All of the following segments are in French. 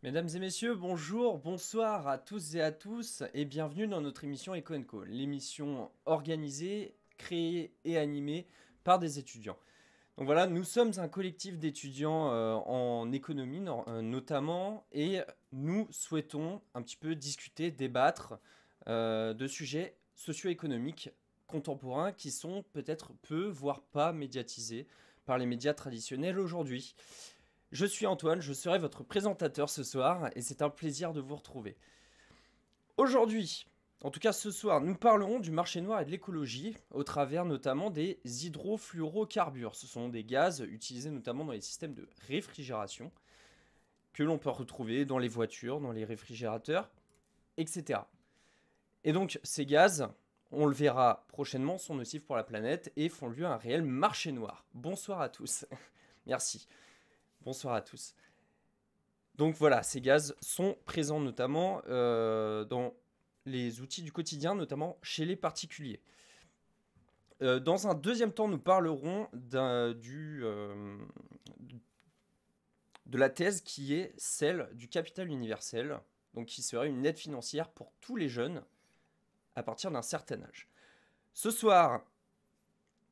Mesdames et messieurs, bonjour, bonsoir à tous et à tous et bienvenue dans notre émission Eco & Co, l'émission organisée, créée et animée par des étudiants. Donc voilà, nous sommes un collectif d'étudiants en économie notamment et nous souhaitons un petit peu discuter, débattre de sujets socio-économiques contemporains qui sont peut-être peu, voire pas médiatisés par les médias traditionnels aujourd'hui. Je suis Antoine, je serai votre présentateur ce soir et c'est un plaisir de vous retrouver. Aujourd'hui, en tout cas ce soir, nous parlerons du marché noir et de l'écologie au travers notamment des hydrofluorocarbures. Ce sont des gaz utilisés notamment dans les systèmes de réfrigération que l'on peut retrouver dans les voitures, dans les réfrigérateurs, etc. Et donc ces gaz, on le verra prochainement, sont nocifs pour la planète et font lieu à un réel marché noir. Bonsoir à tous. Merci. Bonsoir à tous. Donc voilà, ces gaz sont présents notamment dans les outils du quotidien, notamment chez les particuliers. Dans un deuxième temps, nous parlerons de la thèse qui est celle du capital universel, donc qui serait une aide financière pour tous les jeunes à partir d'un certain âge. Ce soir,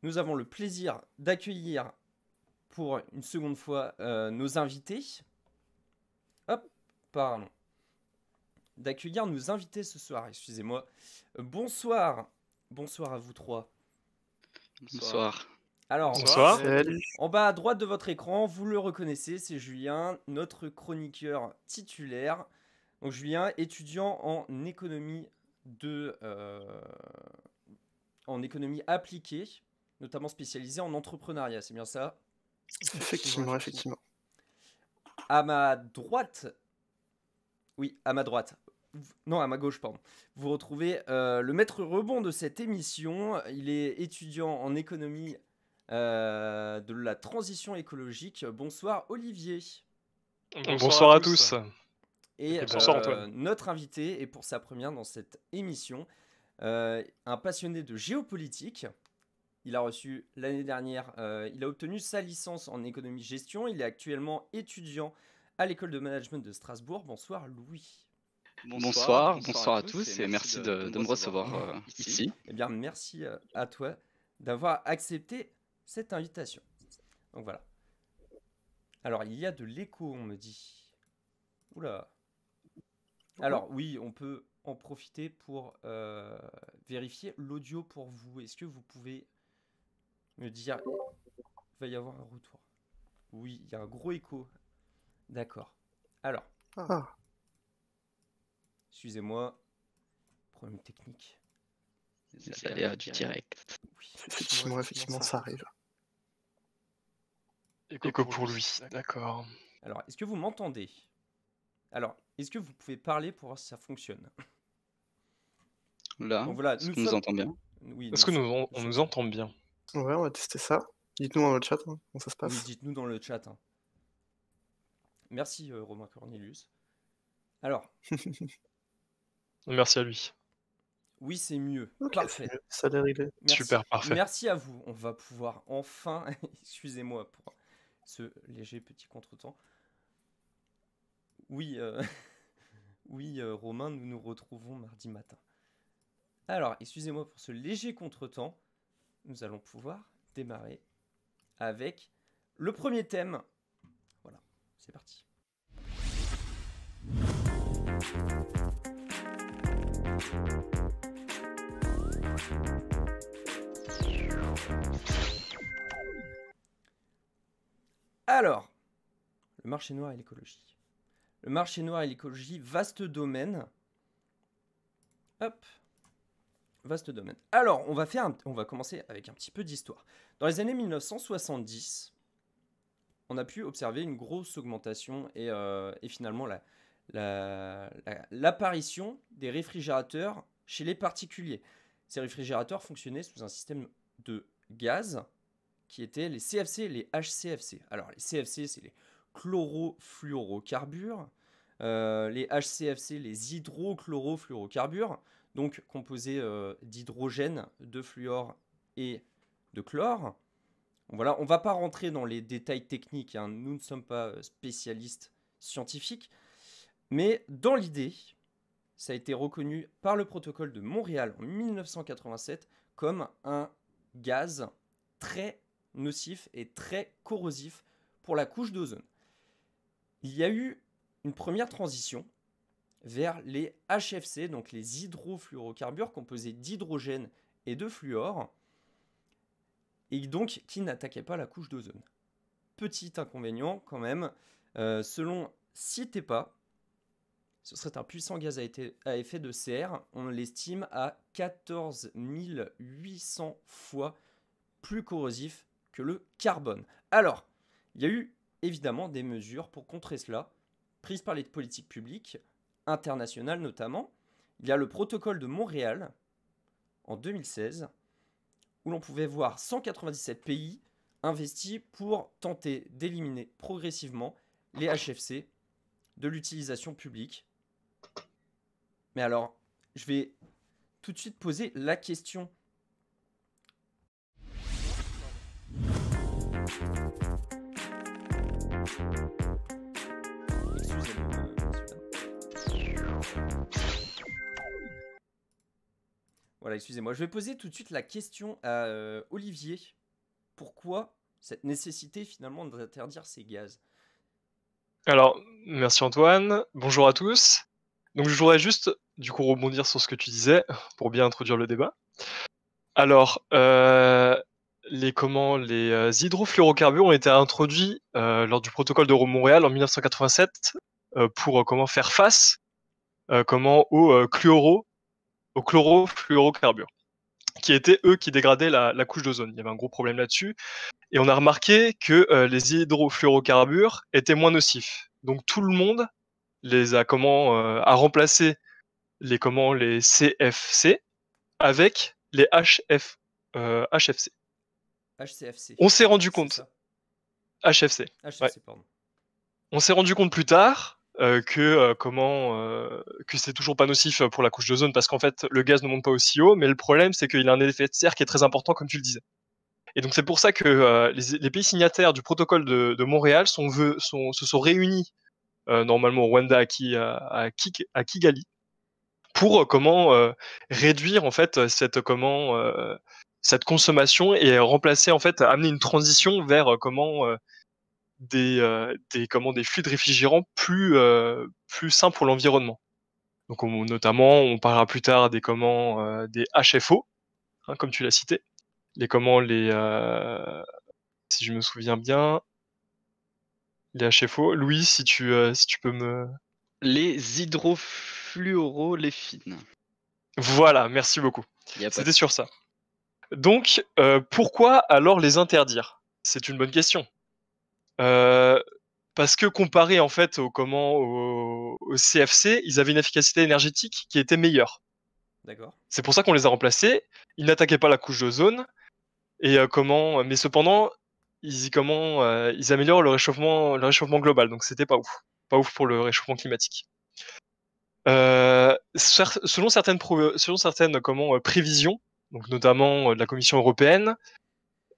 nous avons le plaisir d'accueillir pour une seconde fois nos invités. D'accueillir nos invités ce soir, excusez-moi. Bonsoir à vous trois. Bonsoir. Alors, bonsoir. En bas à droite de votre écran, vous le reconnaissez, c'est Julien, notre chroniqueur titulaire. Donc Julien, étudiant en économie appliquée, notamment spécialisé en entrepreneuriat, c'est bien ça ? Effectivement. À ma droite, non, à ma gauche, pardon. Vous retrouvez le maître rebond de cette émission. Il est étudiant en économie de la transition écologique. Bonsoir Olivier. Bonsoir à tous. Et bonsoir Antoine. Notre invité est pour sa première dans cette émission, un passionné de géopolitique. Il a reçu l'année dernière, il a obtenu sa licence en économie-gestion. Il est actuellement étudiant à l'école de management de Strasbourg. Bonsoir Louis. Bonsoir à tous et merci de me recevoir ici. Eh bien, merci à toi d'avoir accepté cette invitation. Donc voilà. Alors, il y a de l'écho, on me dit. Oula. Alors, oui, on peut en profiter pour vérifier l'audio pour vous. Est-ce que vous pouvez me dire, il va y avoir un retour. Oui, il y a un gros écho. D'accord. Alors. Excusez-moi. Problème technique. Les aléas du direct. Oui. Effectivement, ça arrive. Écho pour lui, d'accord. Alors, est-ce que vous m'entendez ? Alors, est-ce que vous pouvez parler pour voir si ça fonctionne? Là, Donc voilà, est-ce qu'on nous entend bien? Oui, Est-ce que on nous entend bien? Ouais, on va tester ça. Dites-nous dans le chat comment ça se Oui, passe. dites-nous dans le chat. Merci Romain Cornelius. Alors, Merci à lui. oui, c'est mieux. Ok, Parfait. c'est mieux. Ça a l'air réglé. Merci. Super, parfait. Merci à vous. On va pouvoir enfin, excusez-moi pour ce léger petit contretemps. Oui, oui, Romain, nous nous retrouvons mardi matin. Alors, excusez-moi pour ce léger contretemps. Nous allons pouvoir démarrer avec le premier thème. Voilà, c'est parti. Alors, le marché noir et l'écologie. Le marché noir et l'écologie, vaste domaine. Hop. Vaste domaine. Alors, on va commencer avec un petit peu d'histoire. Dans les années 1970, on a pu observer une grosse augmentation et finalement l'apparition des réfrigérateurs chez les particuliers. Ces réfrigérateurs fonctionnaient sous un système de gaz qui étaient les CFC et les HCFC. Alors, les CFC, c'est les chlorofluorocarbures. Les HCFC, les hydrochlorofluorocarbures, donc composés d'hydrogène, de fluor et de chlore. Voilà, on ne va pas rentrer dans les détails techniques, hein, nous ne sommes pas spécialistes scientifiques, mais dans l'idée, ça a été reconnu par le protocole de Montréal en 1987 comme un gaz très nocif et très corrosif pour la couche d'ozone. Il y a eu une première transition vers les HFC, donc les hydrofluorocarbures composés d'hydrogène et de fluor, et donc qui n'attaquaient pas la couche d'ozone. Petit inconvénient quand même, selon CITEPA, ce serait un puissant gaz à effet de serre, on l'estime à 14 800 fois plus corrosif que le carbone. Alors, il y a eu évidemment des mesures pour contrer cela, prises par les politiques publiques, internationales notamment. Il y a le protocole de Montréal, en 2016, où l'on pouvait voir 197 pays investis pour tenter d'éliminer progressivement les HFC de l'utilisation publique. Mais alors, je vais tout de suite poser la question. Excusez-moi, voilà, excusez-moi. Je vais poser tout de suite la question à Olivier. Pourquoi cette nécessité finalement d'interdire ces gaz? Alors, merci Antoine. Bonjour à tous. Donc, je voudrais juste, du coup, rebondir sur ce que tu disais pour bien introduire le débat. Alors, les hydrofluorocarbures ont été introduits lors du protocole de Montréal en 1987 pour faire face aux chlorofluorocarbures, qui étaient eux qui dégradaient la couche d'ozone. Il y avait un gros problème là-dessus. Et on a remarqué que les hydrofluorocarbures étaient moins nocifs. Donc tout le monde les a a remplacé les CFC avec les HFC. HCFC. On s'est rendu compte. HFC. HFC, Ouais. pardon. On s'est rendu compte plus tard que c'est toujours pas nocif pour la couche d'ozone parce qu'en fait le gaz ne monte pas aussi haut, mais le problème c'est qu'il a un effet de serre qui est très important comme tu le disais. Et donc c'est pour ça que les pays signataires du protocole de Montréal se sont réunis normalement au Rwanda à Kigali pour réduire en fait cette consommation et remplacer en fait amener une transition vers des flux de réfrigérants plus sains pour l'environnement. Donc notamment on parlera plus tard des HFO, hein, comme tu l'as cité, si je me souviens bien, les HFO. Louis, si tu peux me... Les hydrofluoroléphines. Voilà, merci beaucoup. C'était sur ça. Donc, pourquoi alors les interdire? C'est une bonne question. parce que comparé en fait au CFC, ils avaient une efficacité énergétique qui était meilleure. D'accord. C'est pour ça qu'on les a remplacés. Ils n'attaquaient pas la couche d'ozone et mais cependant ils améliorent le réchauffement global. Donc c'était pas ouf pour le réchauffement climatique. Selon certaines prévisions, donc notamment de la Commission européenne,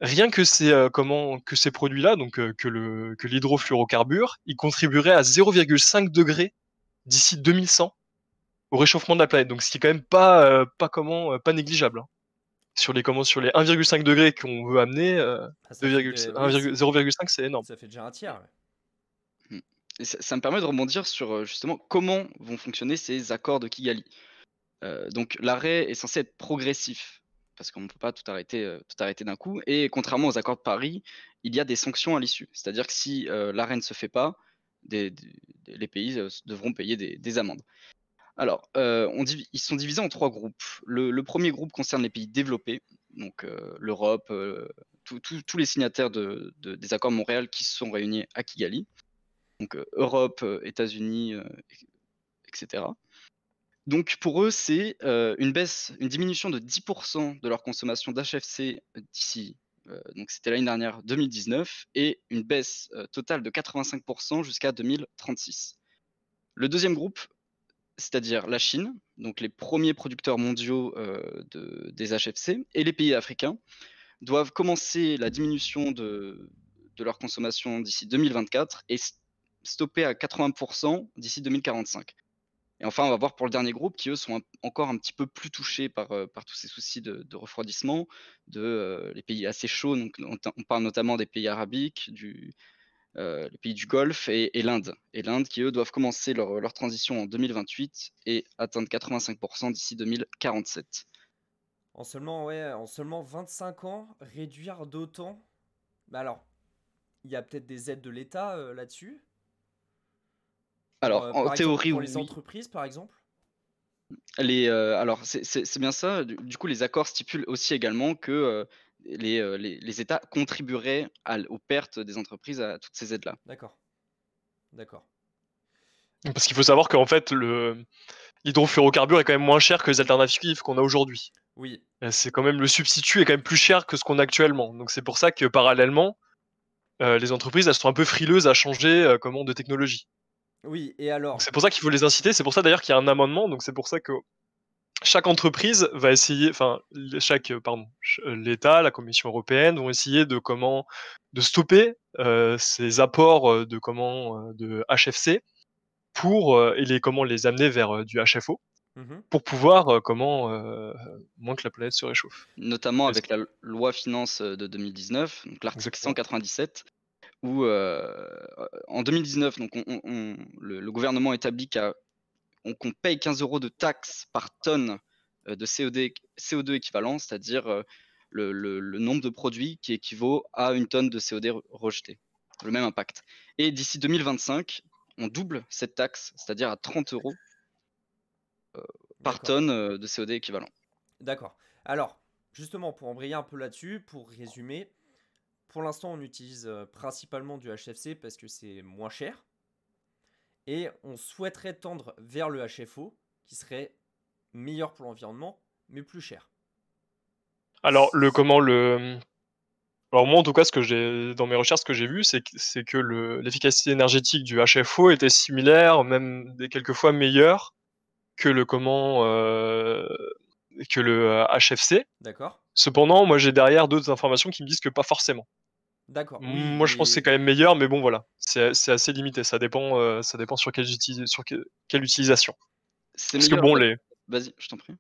rien que ces produits-là, donc que l'hydrofluorocarbure, ils contribueraient à 0,5 degrés d'ici 2100 au réchauffement de la planète. Donc ce qui est quand même pas négligeable. Hein. Sur les 1,5 degrés qu'on veut amener, 0,5 c'est énorme. Ça fait déjà un tiers. Ouais. Et ça me permet de rebondir sur justement comment vont fonctionner ces accords de Kigali. Donc l'arrêt est censé être progressif, parce qu'on ne peut pas tout arrêter d'un coup. Et contrairement aux accords de Paris, il y a des sanctions à l'issue. C'est-à-dire que si l'arrêt ne se fait pas, les pays devront payer des amendes. Alors, ils sont divisés en 3 groupes. Le premier groupe concerne les pays développés, donc l'Europe, tous les signataires des accords de Montréal qui se sont réunis à Kigali. Donc Europe, États-Unis, etc. Donc pour eux, c'est une diminution de 10% de leur consommation d'HFC d'ici, donc c'était l'année dernière, 2019, et une baisse totale de 85% jusqu'à 2036. Le deuxième groupe, c'est-à-dire la Chine, donc les premiers producteurs mondiaux des HFC, et les pays africains, doivent commencer la diminution de leur consommation d'ici 2024 et stopper à 80% d'ici 2045. Et enfin, on va voir pour le dernier groupe qui, eux, sont encore un petit peu plus touchés par tous ces soucis de refroidissement, les pays assez chauds, donc on parle notamment des pays arabiques, les pays du Golfe et l'Inde. Et l'Inde qui, eux, doivent commencer leur transition en 2028 et atteindre 85% d'ici 2047. En seulement 25 ans, réduire d'autant. Bah alors, il y a peut-être des aides de l'État là-dessus. Alors, en théorie, pour les oui. entreprises, par exemple. Alors, c'est bien ça. Du coup, les accords stipulent aussi également que les États contribueraient aux pertes des entreprises à toutes ces aides-là. D'accord. Parce qu'il faut savoir qu'en fait, l'hydrofluorocarbure est quand même moins cher que les alternatives qu'on a aujourd'hui. Oui. C'est quand même, le substitut est quand même plus cher que ce qu'on a actuellement. Donc c'est pour ça que parallèlement, les entreprises elles sont un peu frileuses à changer de technologie. Oui, et alors c'est pour ça qu'il faut les inciter. C'est pour ça d'ailleurs qu'il y a un amendement. Donc c'est pour ça que chaque entreprise va essayer, l'État, la Commission européenne vont essayer de stopper ces apports de HFC et les amener vers du HFO pour pouvoir moins que la planète se réchauffe. Notamment avec la loi finance de 2019, donc l'article 197, où en 2019, donc le gouvernement établit qu'on paye 15 € de taxes par tonne de CO2 équivalent, c'est-à-dire le nombre de produits qui équivaut à une tonne de CO2 rejeté, le même impact. Et d'ici 2025, on double cette taxe, c'est-à-dire à 30 € par tonne de CO2 équivalent. D'accord. Alors, justement, pour embrayer un peu là-dessus, pour résumer, pour l'instant, on utilise principalement du HFC parce que c'est moins cher. Et on souhaiterait tendre vers le HFO, qui serait meilleur pour l'environnement, mais plus cher. Alors, Alors moi, en tout cas, dans mes recherches, ce que j'ai vu, c'est que l'efficacité énergétique du HFO était similaire, même quelquefois meilleure que le HFC. D'accord. Cependant, moi, j'ai derrière d'autres informations qui me disent que pas forcément. D'accord. Moi, je pense que c'est quand même meilleur, mais bon, voilà, c'est assez limité. Ça dépend sur quelle utilisation. C'est Parce meilleur. que bon, Vas-y, je t'en prie.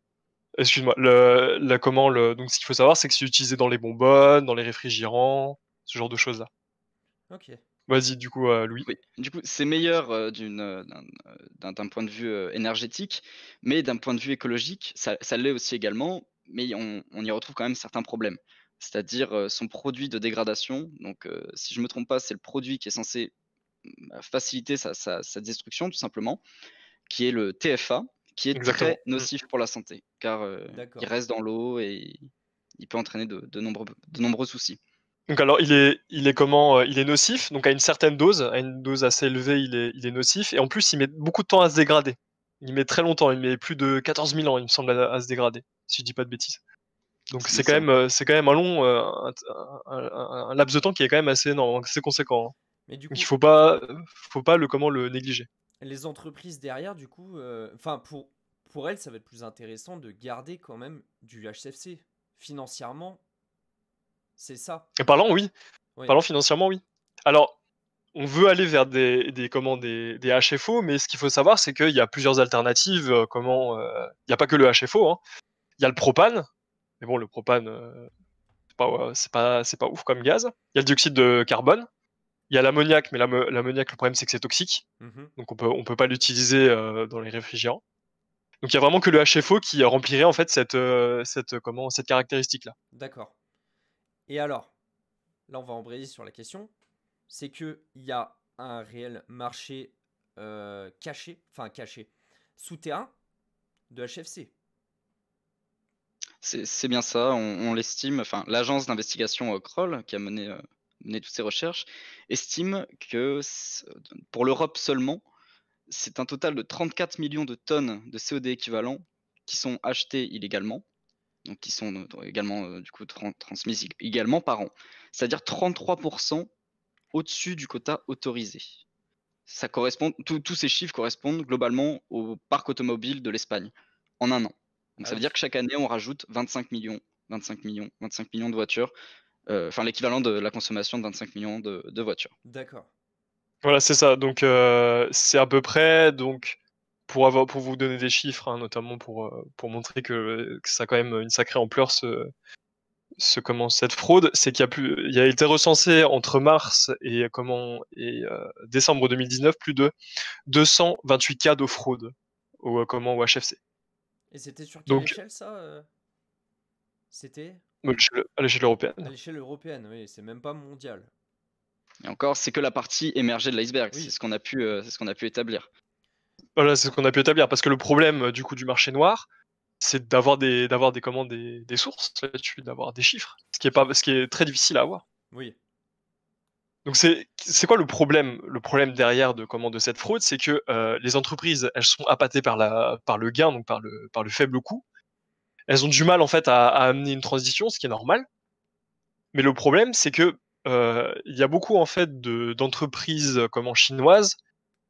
Excuse-moi. Donc, ce qu'il faut savoir, c'est que c'est utilisé dans les bonbonnes, dans les réfrigérants, ce genre de choses-là. Ok. Vas-y, du coup, Louis. Oui, du coup, c'est meilleur d'un point de vue énergétique, mais d'un point de vue écologique, ça l'est aussi également, mais on y retrouve quand même certains problèmes. C'est-à-dire son produit de dégradation. Donc, si je ne me trompe pas, c'est le produit qui est censé faciliter sa destruction, tout simplement, qui est le TFA, qui est Exactement. très nocif pour la santé, car il D'accord. reste dans l'eau et il peut entraîner de nombreux soucis. Donc alors il est comment il est nocif, donc à une certaine dose, à une dose assez élevée, il est nocif et en plus il met beaucoup de temps à se dégrader. Il met très longtemps, il met plus de 14 000 ans, il me semble, à se dégrader, si je dis pas de bêtises. Donc C'est ça. c'est quand même un long un laps de temps qui est quand même assez énorme, assez conséquent. Hein. Mais du Donc il coup, faut pas le négliger. les entreprises derrière, du coup, enfin, pour elles, ça va être plus intéressant de garder quand même du HCFC. Financièrement, c'est ça. Et parlant, oui. Oui, Parlant financièrement, oui. Alors, on veut aller vers des HFO, mais ce qu'il faut savoir, c'est qu'il y a plusieurs alternatives. Il n'y a pas que le HFO. Hein. Il y a le propane, mais bon, le propane, c'est pas ouf comme gaz. Il y a le dioxyde de carbone. Il y a l'ammoniac, mais l'ammoniac, le problème, c'est que c'est toxique. mhm, Donc, on peut pas l'utiliser dans les réfrigérants. Donc, il y a vraiment que le HFO qui remplirait en fait cette caractéristique-là. d'accord. Et alors, là, on va embrayer sur la question. C'est que il y a un réel marché caché, souterrain de HFC. C'est bien ça, on l'estime, enfin l'agence d'investigation Kroll, qui a mené toutes ces recherches, estime que pour l'Europe seulement, c'est un total de 34 millions de tonnes de CO2 équivalents qui sont achetés illégalement, donc qui sont également du coup transmises également par an. C'est-à-dire 33% au-dessus du quota autorisé. Ça correspond, tous ces chiffres correspondent globalement au parc automobile de l'Espagne en un an. Donc Ah ça veut dire oui, que chaque année, on rajoute 25 millions de voitures, enfin l'équivalent de la consommation de 25 millions de voitures. d'accord. Voilà, c'est ça. Donc, c'est à peu près. Donc, pour vous donner des chiffres, hein, notamment pour montrer que ça a quand même une sacrée ampleur, cette fraude, c'est il y a été recensé entre mars et décembre 2019 plus de 228 cas de fraude au HFC. Et c'était sur quelle Donc, échelle ça C'était à l'échelle européenne. à l'échelle européenne, oui, c'est même pas mondial. Et encore, c'est que la partie émergée de l'iceberg, Oui, c'est ce qu'on a pu établir. Voilà, c'est ce qu'on a pu établir. Parce que le problème du coup du marché noir, c'est des sources là-dessus, d'avoir des chiffres, ce qui est très difficile à avoir. oui, Donc c'est quoi le problème? Le problème derrière de cette fraude, c'est que les entreprises, elles sont appâtées par le gain, donc par le faible coût. Elles ont du mal en fait à amener une transition, ce qui est normal. Mais le problème, c'est que il y a beaucoup en fait d'entreprises chinoises.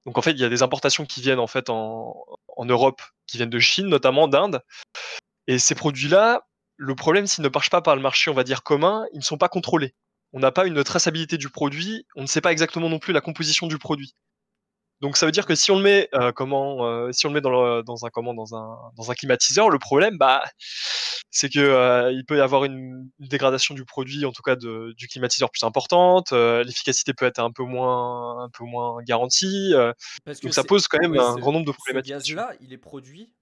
Donc en fait, il y a des importations qui viennent en fait en Europe, qui viennent de Chine, notamment d'Inde. Et ces produits-là, le problème, s'ils ne marchent pas par le marché, on va dire commun, ils ne sont pas contrôlés. On n'a pas une traçabilité du produit, on ne sait pas exactement non plus la composition du produit. Donc ça veut dire que si on le met si on le met dans un climatiseur, le problème c'est que il peut y avoir une dégradation du produit, en tout cas du climatiseur plus importante, l'efficacité peut être un peu moins garantie, parce que donc ça pose quand même oui, un grand nombre de ce problématiques là-dessus. gaz-là, il est produit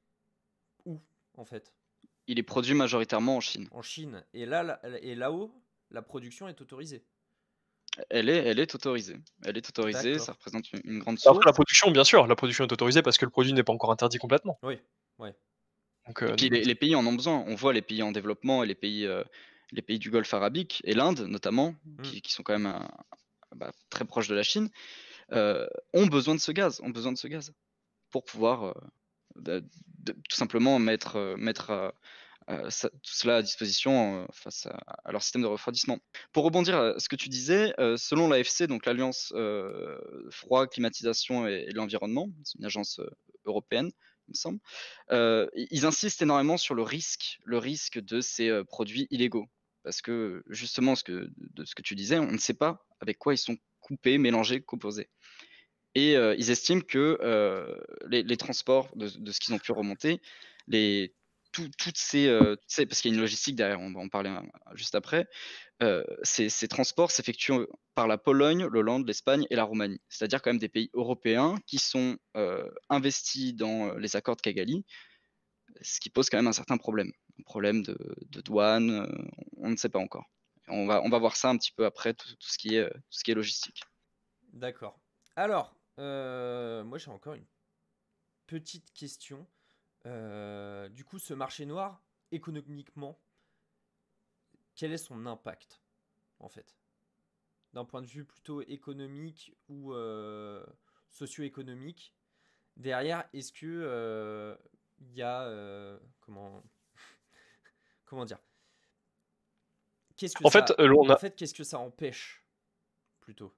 où en fait? Il est produit majoritairement en Chine. En Chine. Et là-haut, la production est autorisée. Elle est autorisée. Elle est autorisée, ça D'accord. représente une grande Après la source. production, bien sûr, la production est autorisée parce que le produit n'est pas encore interdit complètement. Oui, ouais. Donc, Et puis les pays en ont besoin. On voit les pays en développement et les pays du Golfe arabique et l'Inde notamment, Hmm. qui sont quand même très proches de la Chine, ont besoin de ce gaz, pour pouvoir tout simplement mettre tout cela à disposition face à leur système de refroidissement. Pour rebondir à ce que tu disais, selon l'AFC, donc l'Alliance Froid, Climatisation et l'Environnement, c'est une agence européenne, il me semble, ils insistent énormément sur le risque de ces produits illégaux. Parce que justement, de ce que tu disais, on ne sait pas avec quoi ils sont coupés, mélangés, composés. Et ils estiment que les transports, de ce qu'ils ont pu remonter, parce qu'il y a une logistique derrière, on va en parler juste après, ces transports s'effectuent par la Pologne, l'Hollande, l'Espagne et la Roumanie. C'est-à-dire quand même des pays européens qui sont investis dans les accords de Kigali, ce qui pose quand même un certain problème. Un problème de douane, on ne sait pas encore. On va voir ça un petit peu après, tout ce qui est logistique. D'accord. Alors, moi j'ai encore une petite question. Du coup, ce marché noir, économiquement, quel est son impact? en fait? D'un point de vue plutôt économique ou socio-économique. Derrière, est-ce que il y a comment dire? Qu'est-ce que En fait, ça on en a, fait, qu'est-ce que ça empêche plutôt?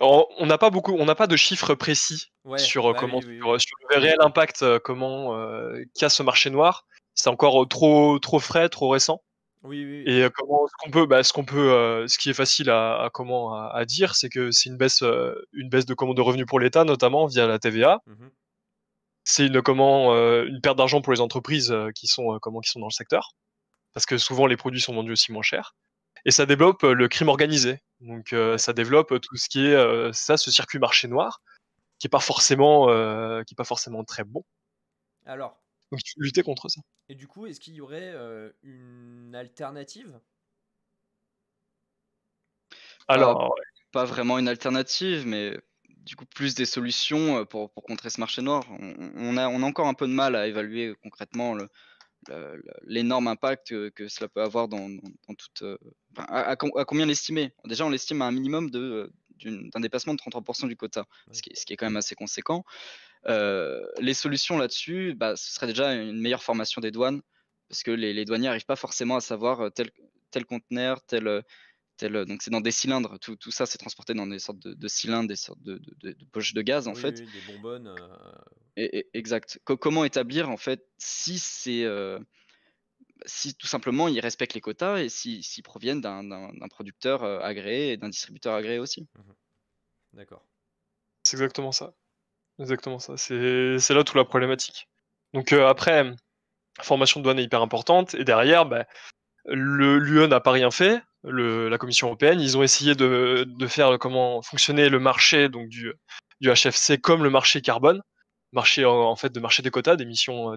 on n'a pas beaucoup, on n'a pas de chiffres précis Ouais, sur bah comment, oui, oui, oui. sur le réel impact, qu'a ce marché noir. C'est encore trop frais, trop récent. Oui, oui, oui. Et ce qui est facile à dire, c'est que c'est une baisse de de revenus pour l'État, notamment via la TVA. Mhm. C'est une perte d'argent pour les entreprises qui sont dans le secteur, parce que souvent les produits sont vendus aussi moins cher. Et ça développe le crime organisé. Donc Ouais. ça développe tout ce qui est ce circuit marché noir, qui est pas forcément très bon. Alors, Donc il faut lutter contre ça. et du coup, est-ce qu'il y aurait une alternative? Pas, Alors, pas vraiment une alternative, mais du coup plus des solutions pour contrer ce marché noir. On a encore un peu de mal à évaluer concrètement l'énorme impact que cela peut avoir dans toute. Enfin, à combien l'estimer? Déjà, on l'estime à un minimum d'un dépassement de 33% du quota, Oui. ce qui est quand même assez conséquent. Les solutions là-dessus, bah, ce serait déjà une meilleure formation des douanes, parce que les douaniers n'arrivent pas forcément à savoir tel conteneur, donc c'est dans des cylindres. Tout ça, c'est transporté dans des sortes de cylindres, des sortes de poches de gaz en Oui, fait. oui, des bonbonnes. Exact. Comment établir en fait si tout simplement ils respectent les quotas et s'ils proviennent d'un producteur agréé et d'un distributeur agréé aussi. Mhm. D'accord. c'est exactement ça. Exactement ça. C'est là toute la problématique. Donc après, la formation de douane est hyper importante. Et derrière, bah, l'UE n'a pas rien fait. La Commission européenne, ils ont essayé de faire comment fonctionner le marché donc du HFC comme le marché carbone, marché en fait de marché des quotas d'émissions.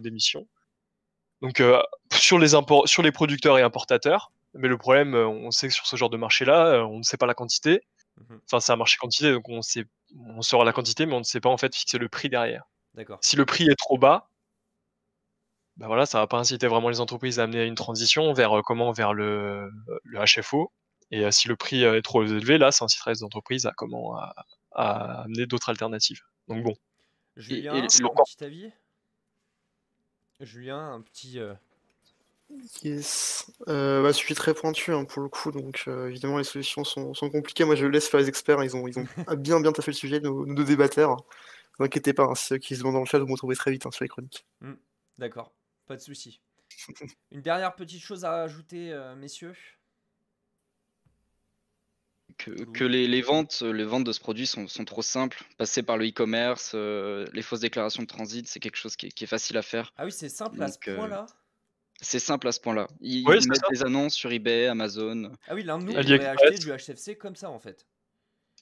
Donc sur les producteurs et importateurs. Mais le problème, on sait que sur ce genre de marché-là, on ne sait pas la quantité. Mhm. Enfin, c'est un marché quantité, donc on saura la quantité, mais on ne sait pas en fait fixer le prix derrière. D'accord. Si le prix est trop bas, bah voilà, ça va pas inciter vraiment les entreprises à amener à une transition vers le HFO. Et si le prix est trop élevé, là, ça inciterait les entreprises à amener d'autres alternatives. Donc bon, Julien, c'est un encore. petit avis? Julien, un petit. Yes. Bah, sujet très pointu hein, pour le coup, donc évidemment les solutions sont compliquées. Moi je laisse faire les experts, ils ont bien taffé le sujet, nos deux débatteurs. Ne vous inquiétez pas, hein, ceux qui se demandent dans le chat, vous me retrouverez très vite hein, sur les chroniques. D'accord. Pas de souci. Une dernière petite chose à ajouter, messieurs? Que les ventes de ce produit sont trop simples. Passer par le e-commerce, les fausses déclarations de transit, c'est quelque chose qui est facile à faire. Ah oui, c'est simple à ce Donc point-là? c'est simple à ce point-là. Oui, Ils c'est mettent ça. des annonces sur eBay, Amazon Ah oui, l'un de nous et pourrait acheter AliExpress. du HFC comme ça en fait.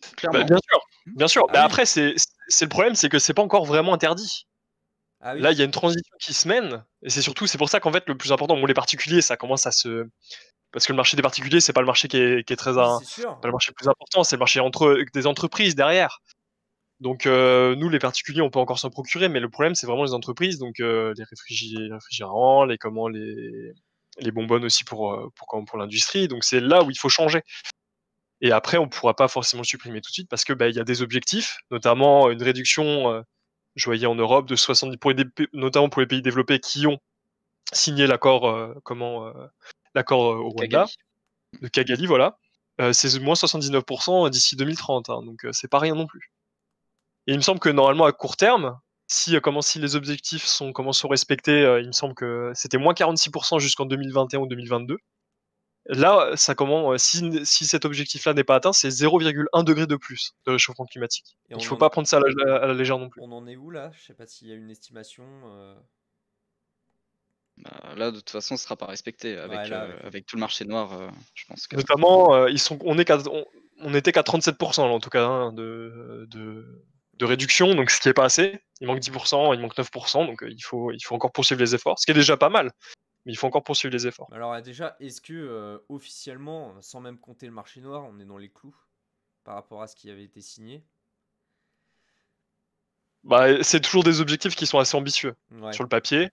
Bah, clairement. bien sûr, bien sûr. Ah Mais oui. après, c'est le problème, c'est que c'est pas encore vraiment interdit. Ah Là, il y oui. a une transition qui se mène, et c'est pour ça qu'en fait, le plus important, bon, les particuliers, ça commence à se, parce que le marché des particuliers, c'est pas le marché qui est très, Oui, pas c'est sûr. le marché le plus important, c'est le marché des entreprises derrière. Donc nous, les particuliers, on peut encore s'en procurer, mais le problème, c'est vraiment les entreprises, donc les réfrigérants, les bonbonnes aussi pour l'industrie. Donc c'est là où il faut changer. Et après, on pourra pas forcément le supprimer tout de suite parce que bah, il y a des objectifs, notamment une réduction, je voyais en Europe de 70 notamment pour les pays développés qui ont signé l'accord au Rwanda Kigali. de Kigali, voilà. C'est moins 79% d'ici 2030, hein, donc c'est pas rien non plus. Et il me semble que normalement à court terme, si les objectifs sont respectés, il me semble que c'était moins 46% jusqu'en 2021 ou 2022. Là, si cet objectif-là n'est pas atteint, c'est 0,1 degré de plus de réchauffement climatique. Et Donc il faut pas prendre ça à la légère non plus. on en est où là? Je sais pas s'il y a une estimation. Bah, là, de toute façon, ce sera pas respecté Ouais, là, avec avec tout le marché noir. Je pense que Notamment, on était qu'à 37% là, en tout cas hein, de réduction, donc ce qui est pas assez. Il manque 10%, il manque 9%, donc il faut encore poursuivre les efforts, ce qui est déjà pas mal, mais il faut encore poursuivre les efforts. Alors déjà, est-ce que officiellement, sans même compter le marché noir, on est dans les clous par rapport à ce qui avait été signé? Bah, c'est toujours des objectifs qui sont assez ambitieux Ouais. sur le papier.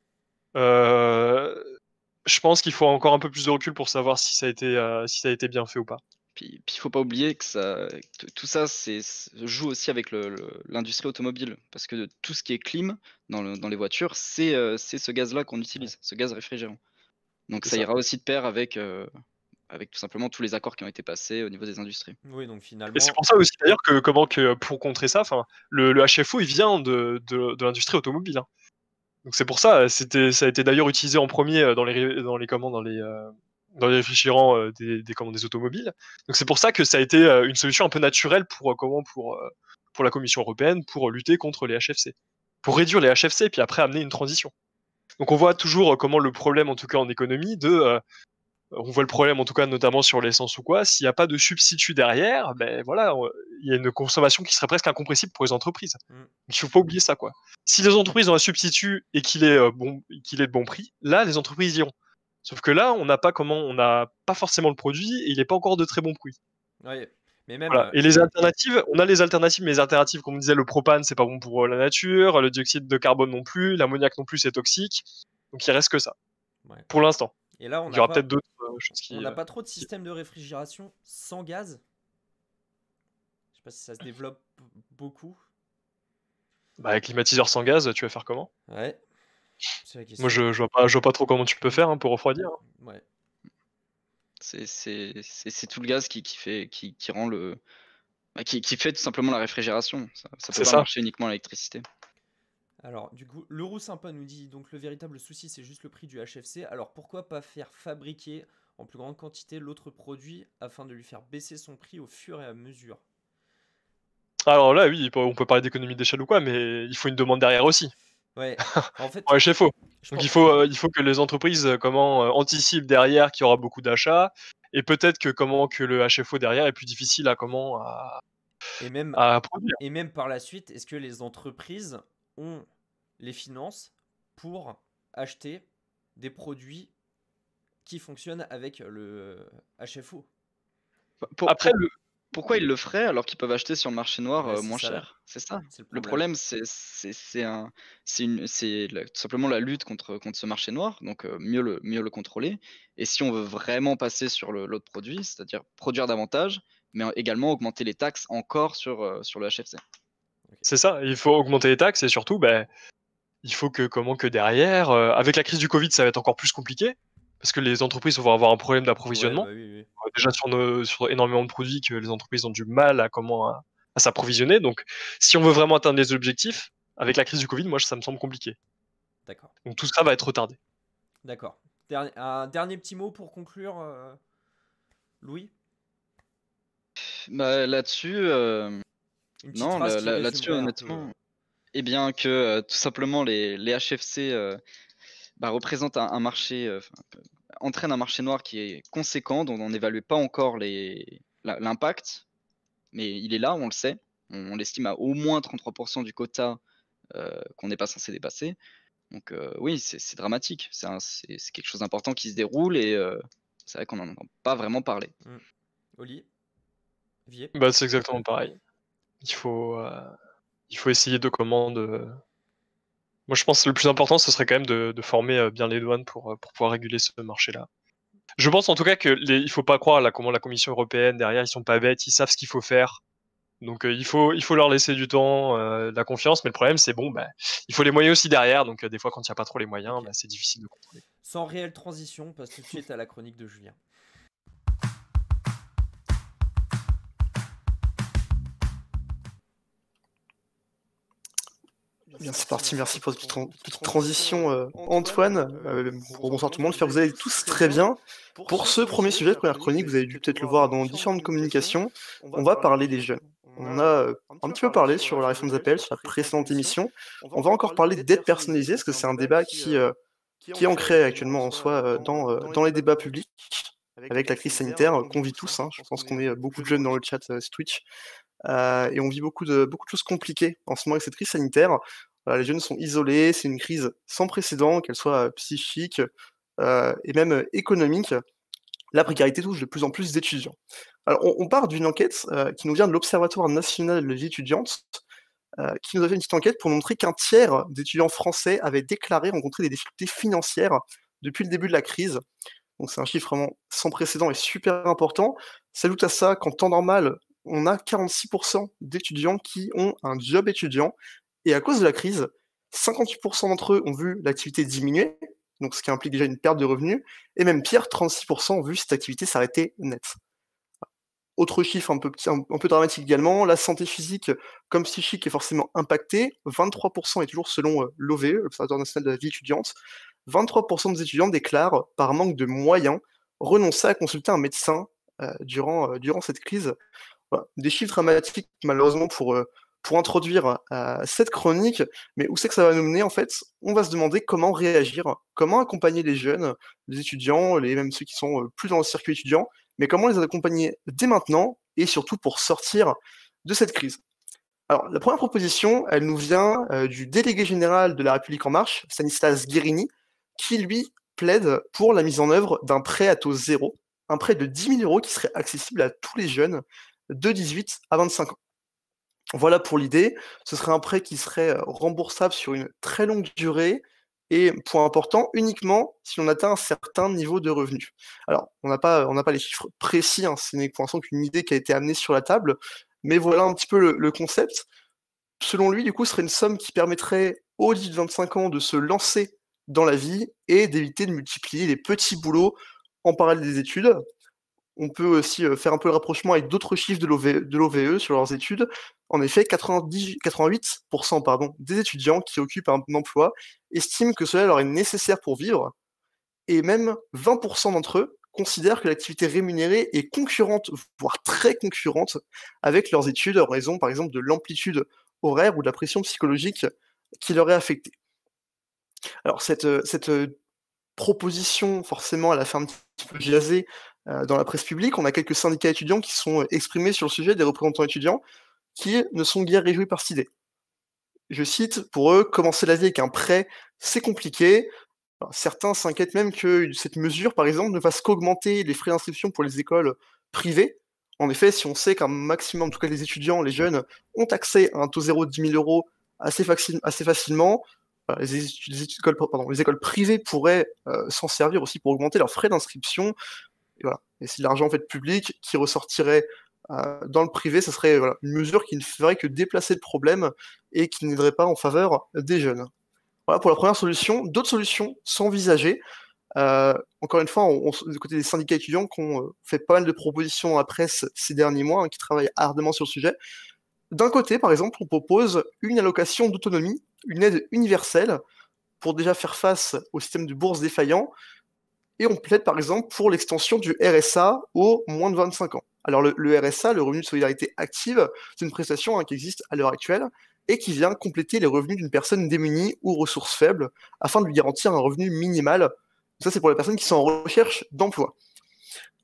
Euh, je pense qu'il faut encore un peu plus de recul pour savoir si ça a été bien fait ou pas. Puis il faut pas oublier que tout ça joue aussi avec l'industrie automobile. Parce que tout ce qui est clim dans les voitures, c'est ce gaz-là qu'on utilise, ce gaz réfrigérant. Donc C'est ça ça. ira aussi de pair avec tout simplement tous les accords qui ont été passés au niveau des industries. Oui, donc Et c'est finalement, pour ça aussi d'ailleurs que pour contrer ça, le HFO il vient de l'industrie automobile. Hein. Donc c'est pour ça, ça a été d'ailleurs utilisé en premier dans les réfrigérants des automobiles. Donc c'est pour ça que ça a été une solution un peu naturelle pour la Commission européenne pour lutter contre les HFC, pour réduire les HFC puis après amener une transition. Donc on voit toujours comment le problème, en tout cas en économie, on voit le problème en tout cas notamment sur l'essence ou quoi, s'il n'y a pas de substitut derrière, ben voilà, il y a une consommation qui serait presque incompressible pour les entreprises. Il faut pas oublier ça, quoi. Si les entreprises ont un substitut et qu'il est de bon prix, là les entreprises iront. Sauf que là, on n'a pas forcément le produit et il n'est pas encore de très bon prix. ouais. Mais même, Voilà. Et les alternatives, on a les alternatives, mais les alternatives, comme on disait, le propane, c'est pas bon pour la nature, le dioxyde de carbone non plus, l'ammoniac non plus, c'est toxique. Donc il reste que ça, ouais. pour l'instant. Et là, on Il y n'a aura pas, peut-être d'autres choses on n'a pas trop de système de réfrigération sans gaz. Je sais pas si ça se développe beaucoup. Bah, climatiseur sans gaz, tu vas faire comment? Ouais. C'est la question. Moi, je vois pas trop comment tu peux faire pour refroidir. Hein. Ouais. C'est tout le gaz qui rend qui fait tout simplement la réfrigération. Ça peut C'est pas ça. marcher uniquement à l'électricité. Alors, du coup, Leroux Sympa nous dit donc le véritable souci, c'est juste le prix du HFC. Alors, pourquoi pas faire fabriquer en plus grande quantité l'autre produit afin de lui faire baisser son prix au fur et à mesure? Alors là, oui, on peut parler d'économie d'échelle ou quoi, mais il faut une demande derrière aussi. Ouais. En fait, Pour HFO. je Donc pense- il faut que les entreprises anticipent derrière qu'il y aura beaucoup d'achats, et peut-être que le HFO derrière est plus difficile à et même, à produire. et même par la suite, est-ce que les entreprises ont les finances pour acheter des produits qui fonctionnent avec le HFO? Après, Pourquoi ils le feraient alors qu'ils peuvent acheter sur le marché noir Ouais, c'est moins ça. cher? C'est ça. C'est Le problème, c'est tout simplement la lutte contre ce marché noir, donc mieux le contrôler. Et si on veut vraiment passer sur l'autre produit, c'est-à-dire produire davantage, mais également augmenter les taxes encore sur le HFC. c'est ça, il faut augmenter les taxes et surtout, il faut que derrière, avec la crise du Covid, ça va être encore plus compliqué, parce que les entreprises vont avoir un problème d'approvisionnement. Ouais, bah oui, oui. Déjà sur énormément de produits que les entreprises ont du mal à s'approvisionner. Donc, si on veut vraiment atteindre les objectifs, avec la crise du Covid, moi, ça me semble compliqué. D'accord. Donc, tout ça va être retardé. D'accord. Un dernier petit mot pour conclure, Louis? Bah, là-dessus, Une petite non, phrase qui là-dessus, résumerait un peu, honnêtement, eh bien que tout simplement les HFC représentent un marché, entraînent un marché noir qui est conséquent, dont on n'évalue pas encore l'impact, mais il est là, on le sait. On l'estime à au moins 33% du quota qu'on n'est pas censé dépasser. Donc oui, c'est dramatique. C'est quelque chose d'important qui se déroule et c'est vrai qu'on n'en entend pas vraiment parler. Olivier? Bah, c'est exactement pareil. Il faut essayer Moi, je pense que le plus important, ce serait quand même de former bien les douanes pour pouvoir réguler ce marché-là. Je pense en tout cas il faut pas croire comment la Commission européenne derrière, ils sont pas bêtes, ils savent ce qu'il faut faire. Donc il faut leur laisser du temps, de la confiance, mais le problème c'est il faut les moyens aussi derrière, donc des fois quand il n'y a pas trop les moyens, Ok. c'est difficile de contrôler. Sans réelle transition, on passe tout de suite à la chronique de Julien. Bien, c'est parti, merci pour cette petite transition, Antoine. Bonsoir tout le monde, j'espère que vous allez tous très bien. Pour ce premier sujet de première chronique, vous avez dû peut-être le voir dans différentes communications, on va parler des jeunes. On a un petit peu parlé sur la réforme des APL, sur la précédente émission. On va encore parler d'aide personnalisée, parce que c'est un débat qui est ancré actuellement en soi dans les débats publics, avec la crise sanitaire qu'on vit tous. Je pense qu'on est beaucoup de jeunes dans le chat Twitch. Et on vit beaucoup de choses compliquées en ce moment avec cette crise sanitaire. Les jeunes sont isolés, c'est une crise sans précédent, qu'elle soit psychique et même économique. La précarité touche de plus en plus d'étudiants. Alors on part d'une enquête qui nous vient de l'Observatoire national de la vie étudiante, qui nous a fait une petite enquête pour montrer qu'un tiers d'étudiants français avaient déclaré rencontrer des difficultés financières depuis le début de la crise. Donc c'est un chiffre vraiment sans précédent et super important. S'ajoute à ça qu'en temps normal, on a 46% d'étudiants qui ont un job étudiant, et à cause de la crise, 58% d'entre eux ont vu l'activité diminuer, donc ce qui implique déjà une perte de revenus, et même pire, 36% ont vu cette activité s'arrêter net. Autre chiffre un peu dramatique également, la santé physique comme psychique est forcément impactée. 23%, et toujours selon l'OVE, l'Observatoire national de la vie étudiante, 23% des étudiants déclarent, par manque de moyens, renoncer à consulter un médecin durant cette crise. Voilà. Des chiffres dramatiques, malheureusement, pour introduire cette chronique, mais où c'est que ça va nous mener? En fait, on va se demander comment réagir, comment accompagner les jeunes, les étudiants, même ceux qui sont plus dans le circuit étudiant, mais comment les accompagner dès maintenant, et surtout pour sortir de cette crise. Alors, la première proposition, elle nous vient du délégué général de La République En Marche, Stanislas Guérini, qui, lui, plaide pour la mise en œuvre d'un prêt à taux zéro, un prêt de 10 000 € qui serait accessible à tous les jeunes de 18 à 25 ans. Voilà pour l'idée. Ce serait un prêt qui serait remboursable sur une très longue durée, et, point important, uniquement si on atteint un certain niveau de revenu. Alors, on n'a pas les chiffres précis, hein, ce n'est pour l'instant qu'une idée qui a été amenée sur la table, mais voilà un petit peu le concept. Selon lui, du coup, ce serait une somme qui permettrait aux 18-25 ans de se lancer dans la vie et d'éviter de multiplier les petits boulots en parallèle des études. On peut aussi faire un peu le rapprochement avec d'autres chiffres de l'OVE sur leurs études. En effet, 88% des étudiants qui occupent un emploi estiment que cela leur est nécessaire pour vivre, et même 20% d'entre eux considèrent que l'activité rémunérée est concurrente, voire très concurrente, avec leurs études en raison, par exemple, de l'amplitude horaire ou de la pression psychologique qui leur est affectée. Alors, cette proposition, forcément, elle a fait un petit peu jaser dans la presse publique. On a quelques syndicats étudiants qui sont exprimés sur le sujet, des représentants étudiants, qui ne sont guère réjouis par cette idée. Je cite, pour eux, commencer la vie avec un prêt, c'est compliqué. Alors, certains s'inquiètent même que cette mesure, par exemple, ne fasse qu'augmenter les frais d'inscription pour les écoles privées. En effet, si on sait qu'un maximum, en tout cas les étudiants, les jeunes, ont accès à un taux zéro de 10 000 € assez facilement, les écoles privées pourraient s'en servir aussi pour augmenter leurs frais d'inscription. Et voilà. Et c'est de l'argent en fait public qui ressortirait dans le privé. Ce serait une mesure qui ne ferait que déplacer le problème et qui n'aiderait pas en faveur des jeunes. Voilà pour la première solution. D'autres solutions sont envisagées. Encore une fois, du côté des syndicats étudiants qui ont fait pas mal de propositions à la presse ces derniers mois, qui travaillent ardemment sur le sujet. D'un côté, par exemple, on propose une allocation d'autonomie, une aide universelle, pour déjà faire face au système de bourse défaillant, et on plaide par exemple pour l'extension du RSA aux moins de 25 ans. Alors le RSA, le revenu de solidarité active, c'est une prestation qui existe à l'heure actuelle, et qui vient compléter les revenus d'une personne démunie ou ressources faibles, afin de lui garantir un revenu minimal. Ça, c'est pour les personnes qui sont en recherche d'emploi.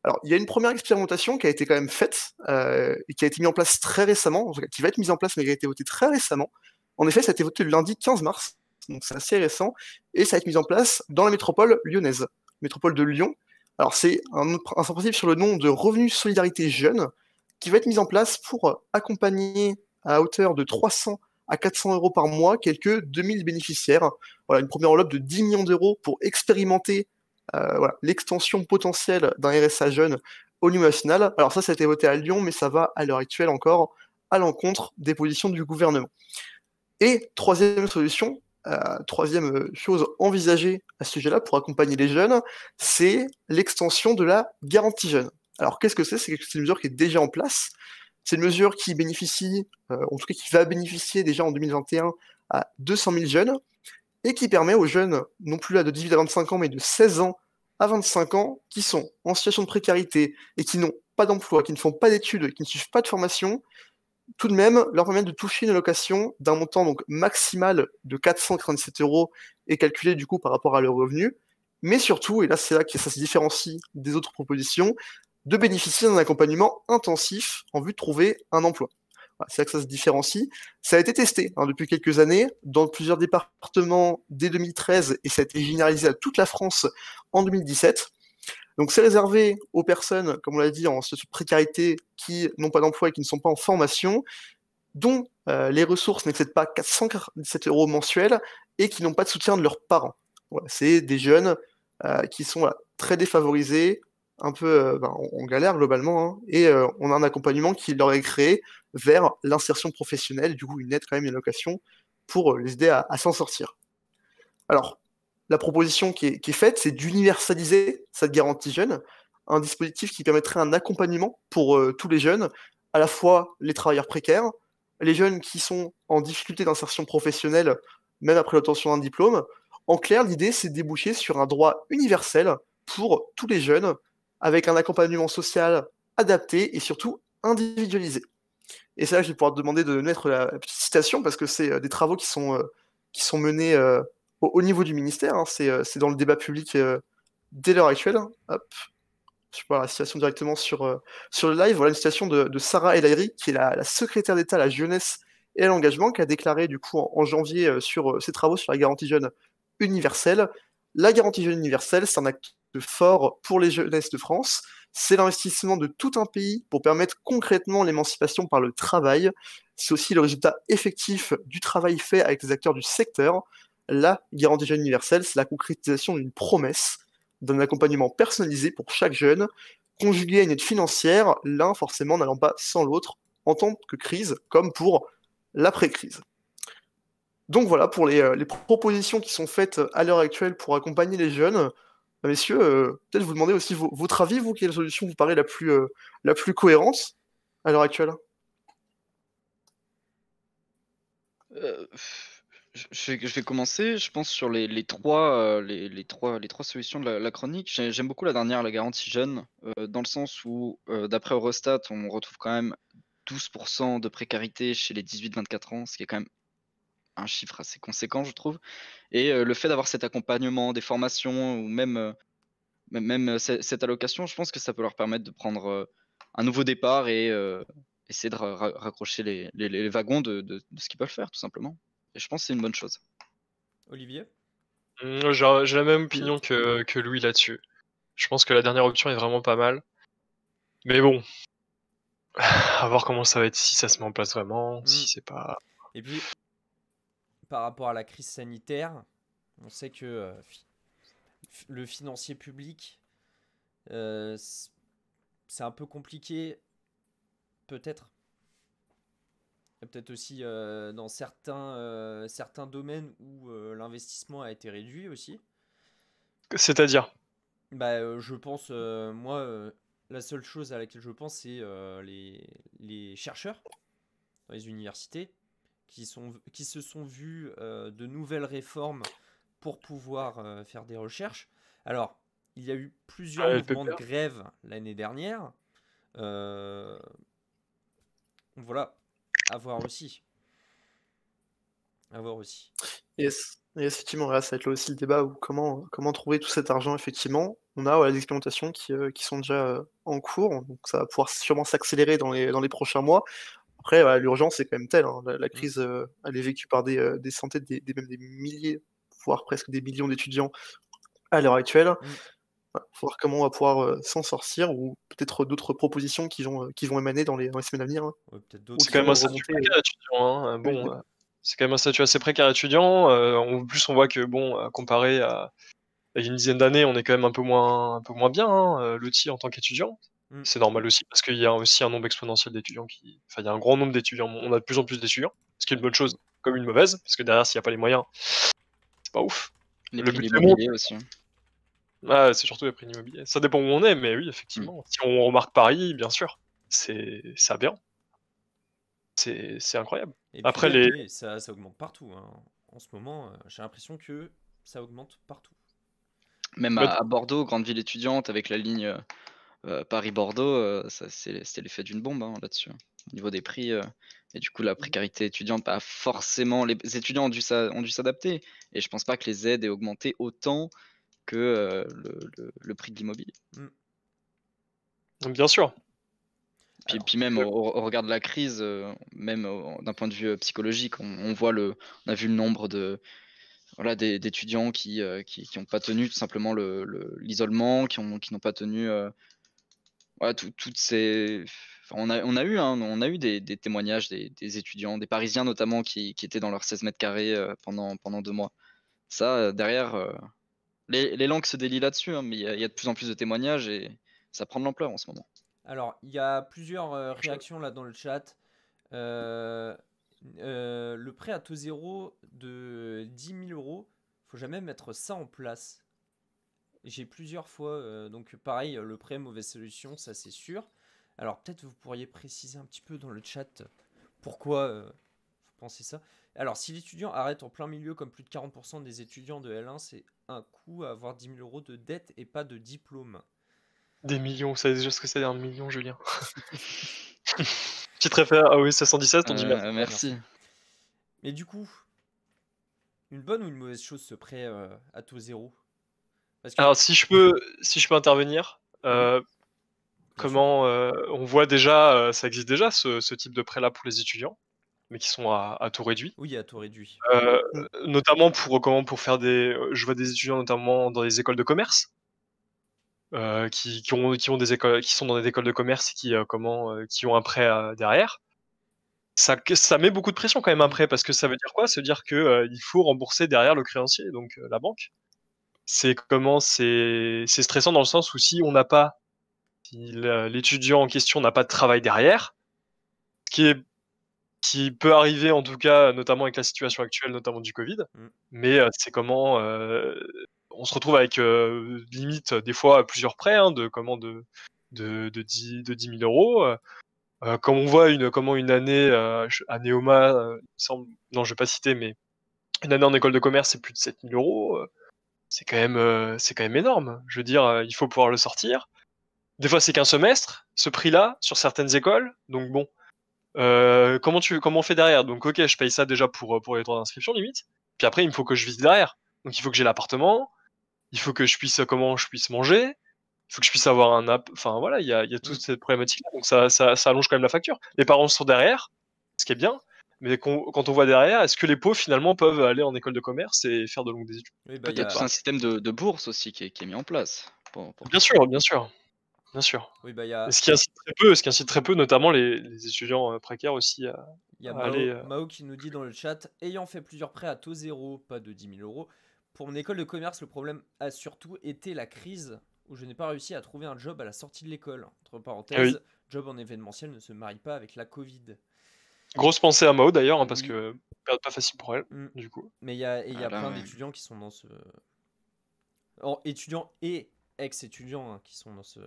Alors, il y a une première expérimentation qui a été quand même faite, et qui a été mise en place très récemment, qui va être mise en place, mais qui a été votée très récemment. En effet, ça a été voté le lundi 15 mars, donc c'est assez récent, et ça va être mis en place dans la métropole lyonnaise, métropole de Lyon. Alors, c'est un principe sur le nom de Revenu Solidarité Jeune, qui va être mis en place pour accompagner à hauteur de 300 à 400 € par mois quelques 2000 bénéficiaires. Voilà, une première enveloppe de 10 millions d'euros pour expérimenter l'extension potentielle d'un RSA jeune au niveau national. Alors ça a été voté à Lyon, mais ça va à l'heure actuelle encore à l'encontre des positions du gouvernement. Et troisième solution, troisième chose envisagée à ce sujet-là pour accompagner les jeunes, c'est l'extension de la garantie jeune. Alors qu'est-ce que c'est? C'est une mesure qui est déjà en place. C'est une mesure qui bénéficie, en tout cas qui va bénéficier déjà en 2021 à 200 000 jeunes, et qui permet aux jeunes, non plus là de 18 à 25 ans, mais de 16 ans à 25 ans, qui sont en situation de précarité et qui n'ont pas d'emploi, qui ne font pas d'études, qui ne suivent pas de formation, tout de même leur permettre de toucher une allocation d'un montant donc maximal de 497 € et calculé du coup par rapport à leur revenu, mais surtout, et là c'est là que ça se différencie des autres propositions, de bénéficier d'un accompagnement intensif en vue de trouver un emploi. Voilà, c'est là que ça se différencie. Ça a été testé depuis quelques années dans plusieurs départements dès 2013 et ça a été généralisé à toute la France en 2017. Donc c'est réservé aux personnes, comme on l'a dit, en situation de précarité, qui n'ont pas d'emploi et qui ne sont pas en formation, dont les ressources n'excèdent pas 447 € mensuels et qui n'ont pas de soutien de leurs parents. Voilà, c'est des jeunes qui sont très défavorisés, un peu en galère globalement, hein, et on a un accompagnement qui leur est créé vers l'insertion professionnelle, du coup une aide quand même, une allocation, pour les aider à s'en sortir. Alors, la proposition qui est faite, c'est d'universaliser cette garantie jeune, un dispositif qui permettrait un accompagnement pour tous les jeunes, à la fois les travailleurs précaires, les jeunes qui sont en difficulté d'insertion professionnelle, même après l'obtention d'un diplôme. En clair, l'idée, c'est de déboucher sur un droit universel pour tous les jeunes, avec un accompagnement social adapté et surtout individualisé. Et c'est là que je vais pouvoir te demander de mettre la petite citation, parce que c'est des travaux qui sont menés au niveau du ministère, hein. C'est dans le débat public dès l'heure actuelle. Hop, je peux voir la citation directement sur le live. Voilà une citation de Sarah El Haïry, qui est la secrétaire d'État à la jeunesse et à l'engagement, qui a déclaré du coup en janvier sur ses travaux sur la garantie jeune universelle. La garantie jeune universelle, c'est un acte fort pour les jeunesses de France. C'est l'investissement de tout un pays pour permettre concrètement l'émancipation par le travail. C'est aussi le résultat effectif du travail fait avec les acteurs du secteur. La garantie jeune universelle, c'est la concrétisation d'une promesse, d'un accompagnement personnalisé pour chaque jeune, conjugué à une aide financière, l'un forcément n'allant pas sans l'autre, en tant que crise, comme pour l'après-crise. Donc voilà pour les propositions qui sont faites à l'heure actuelle pour accompagner les jeunes. Messieurs, peut-être vous demander aussi votre avis, vous, quelle solution vous paraît la plus cohérente à l'heure actuelle? Je vais commencer, je pense, sur les trois solutions de la chronique. J'aime beaucoup la dernière, la garantie jeune, dans le sens où, d'après Eurostat, on retrouve quand même 12% de précarité chez les 18-24 ans, ce qui est quand même un chiffre assez conséquent, je trouve. Et le fait d'avoir cet accompagnement, des formations, ou même cette allocation, je pense que ça peut leur permettre de prendre un nouveau départ et essayer de raccrocher les wagons de ce qu'ils peuvent faire, tout simplement. Et je pense que c'est une bonne chose. Olivier? J'ai la même opinion que Louis là-dessus. Je pense que la dernière option est vraiment pas mal. Mais bon, à voir comment ça va être, si ça se met en place vraiment, si c'est pas... Et puis, par rapport à la crise sanitaire, on sait que le financier public, c'est un peu compliqué, peut-être. Peut-être aussi dans certains domaines où l'investissement a été réduit aussi. C'est-à-dire? Je pense, moi, la seule chose à laquelle je pense, c'est les chercheurs dans les universités qui se sont vus de nouvelles réformes pour pouvoir faire des recherches. Alors, il y a eu plusieurs mouvements de grève l'année dernière. Voilà, à voir aussi. Yes. Et effectivement, là, ça va être là aussi le débat où comment trouver tout cet argent, effectivement. On a des expérimentations qui sont déjà en cours, donc ça va pouvoir sûrement s'accélérer dans les prochains mois. Après, voilà, l'urgence est quand même telle, hein. La crise, elle est vécue par des centaines, même des milliers, voire presque des millions d'étudiants à l'heure actuelle. Voilà, faut voir comment on va pouvoir s'en sortir, ou peut-être d'autres propositions qui vont émaner dans les semaines à venir, hein. Ouais, peut-être C'est quand même un statut précaire étudiant, hein. Bon, c'est quand même un statut assez précaire étudiant. En plus, on voit que, bon, comparé à il y a une dizaine d'années, on est quand même un peu moins bien, hein, lotis en tant qu'étudiant. C'est normal aussi, parce qu'il y a aussi un nombre exponentiel d'étudiants enfin, il y a un grand nombre d'étudiants. On a de plus en plus d'étudiants, ce qui est une bonne chose comme une mauvaise, parce que derrière, s'il n'y a pas les moyens, c'est pas ouf. Les prix de l'immobilier aussi. Ah, c'est surtout les prix de l'immobilier. Ça dépend où on est, mais oui, effectivement. Si on remarque Paris, bien sûr, c'est aberrant. C'est incroyable. Et puis, Après, ça augmente partout, hein. En ce moment, j'ai l'impression que ça augmente partout. Même à Bordeaux, grande ville étudiante, avec la ligne Paris-Bordeaux, c'était l'effet d'une bombe, hein, là-dessus. Au niveau des prix, et du coup, la précarité étudiante, forcément, les étudiants ont dû s'adapter. Et je pense pas que les aides aient augmenté autant que le prix de l'immobilier. Bien sûr. Puis même au regard de la crise, même d'un point de vue psychologique, on a vu le nombre d'étudiants qui n'ont pas tenu tout simplement l'isolement, qui n'ont pas tenu toutes ces... Enfin, on a eu des témoignages des étudiants, des Parisiens notamment, qui étaient dans leurs 16 mètres carrés pendant 2 mois. Ça, derrière, Les langues se délient là-dessus, hein, mais il y a de plus en plus de témoignages et ça prend de l'ampleur en ce moment. Alors, il y a plusieurs réactions là dans le chat. Euh, le prêt à taux zéro de 10 000 euros, faut jamais mettre ça en place. J'ai plusieurs fois, donc pareil, le prêt mauvaise solution, ça c'est sûr. Alors peut-être vous pourriez préciser un petit peu dans le chat pourquoi vous pensez ça. Alors si l'étudiant arrête en plein milieu comme plus de 40% des étudiants de L1, c'est un coût à avoir 10 000 euros de dette et pas de diplôme. Des millions, vous savez déjà ce que c'est un million, Julien? Tu te réfères à OSS 117, on dit merci. Merci. Mais du coup, une bonne ou une mauvaise chose ce prêt à taux zéro? Parce que, Alors si je peux intervenir, comment on voit déjà, ça existe déjà ce type de prêt-là pour les étudiants, mais qui sont à taux réduit. oui, à taux réduit. Notamment pour faire je vois des étudiants notamment dans les écoles de commerce, qui ont des écoles, qui sont dans des écoles de commerce et qui ont un prêt derrière. Ça met beaucoup de pression quand même un prêt, parce que ça veut dire quoi? Ça veut dire que il faut rembourser derrière le créancier, donc la banque. C'est stressant dans le sens où si l'étudiant en question n'a pas de travail derrière, ce qui peut arriver en tout cas, notamment avec la situation actuelle, notamment du Covid. Mais c'est comment on se retrouve avec limite des fois plusieurs prêts, hein, de 10 000 euros. Comme on voit comment une année à Neoma, il me semble, non je vais pas citer, mais une année en école de commerce c'est plus de 7 000 euros. C'est quand même énorme. Je veux dire, il faut pouvoir le sortir. Des fois c'est qu'un semestre, ce prix-là sur certaines écoles. Donc bon. Comment on fait derrière? Donc ok, je paye ça déjà pour les droits d'inscription limite. Puis après, il me faut que je vise derrière. Donc il faut que j'ai l'appartement, il faut que je puisse manger, il faut que je puisse avoir un app. Enfin voilà, il y a toute cette problématique. Donc ça allonge quand même la facture. Les parents sont derrière, ce qui est bien. Mais quand on voit derrière, est-ce que les pauvres finalement peuvent aller en école de commerce et faire de longues études? Oui, Peut-être tout un système de bourse aussi qui est mis en place. Bien sûr, bien sûr. Bien sûr. Oui, bah, il y a, Ce qui incite très peu, notamment les étudiants précaires aussi à il y a aller. Mao qui nous dit dans le chat, ayant fait plusieurs prêts à taux zéro, pas de 10 000 euros, pour mon école de commerce, le problème a surtout été la crise où je n'ai pas réussi à trouver un job à la sortie de l'école. Entre parenthèses, job en événementiel ne se marie pas avec la Covid. Grosse pensée à Mao d'ailleurs, hein, parce que période pas facile pour elle, du coup. Mais il y a plein d'étudiants qui sont dans ce... étudiants et ex-étudiants hein, qui sont dans ce...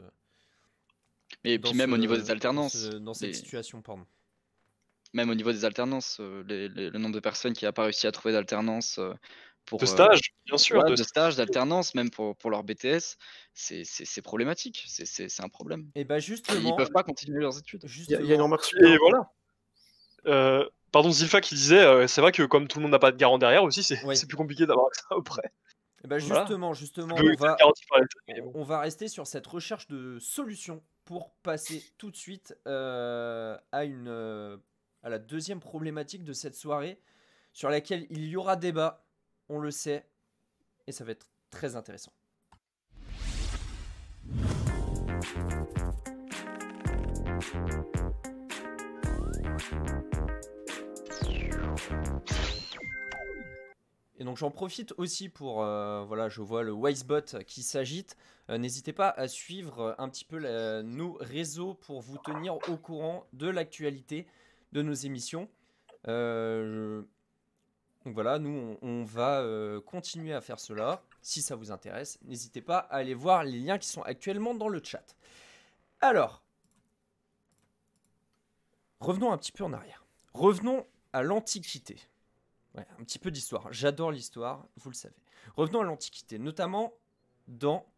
Et puis même au niveau des alternances. Dans cette situation, pardon. Même au niveau des alternances, le nombre de personnes qui n'ont pas réussi à trouver d'alternance pour... De stage, bien sûr. Ouais, de stage, d'alternance, même pour leur BTS, c'est problématique, c'est un problème. Et bah justement... Ils peuvent pas continuer leurs études. Il y a une remarque super. Et voilà. Pardon, Zilfa qui disait, c'est vrai que comme tout le monde n'a pas de garant derrière aussi, c'est plus compliqué d'avoir accès au prêt. Et bah justement, on va rester sur cette recherche de solutions pour passer tout de suite à la deuxième problématique de cette soirée, sur laquelle il y aura débat, on le sait, et ça va être très intéressant. Et donc j'en profite aussi pour, voilà, je vois le Wisebot qui s'agite. N'hésitez pas à suivre un petit peu nos réseaux pour vous tenir au courant de l'actualité de nos émissions. Donc voilà, nous on va continuer à faire cela. Si ça vous intéresse, n'hésitez pas à aller voir les liens qui sont actuellement dans le chat. Alors, revenons un petit peu en arrière. Revenons à l'Antiquité. Ouais, un petit peu d'histoire. J'adore l'histoire, vous le savez. Revenons à l'Antiquité, notamment dans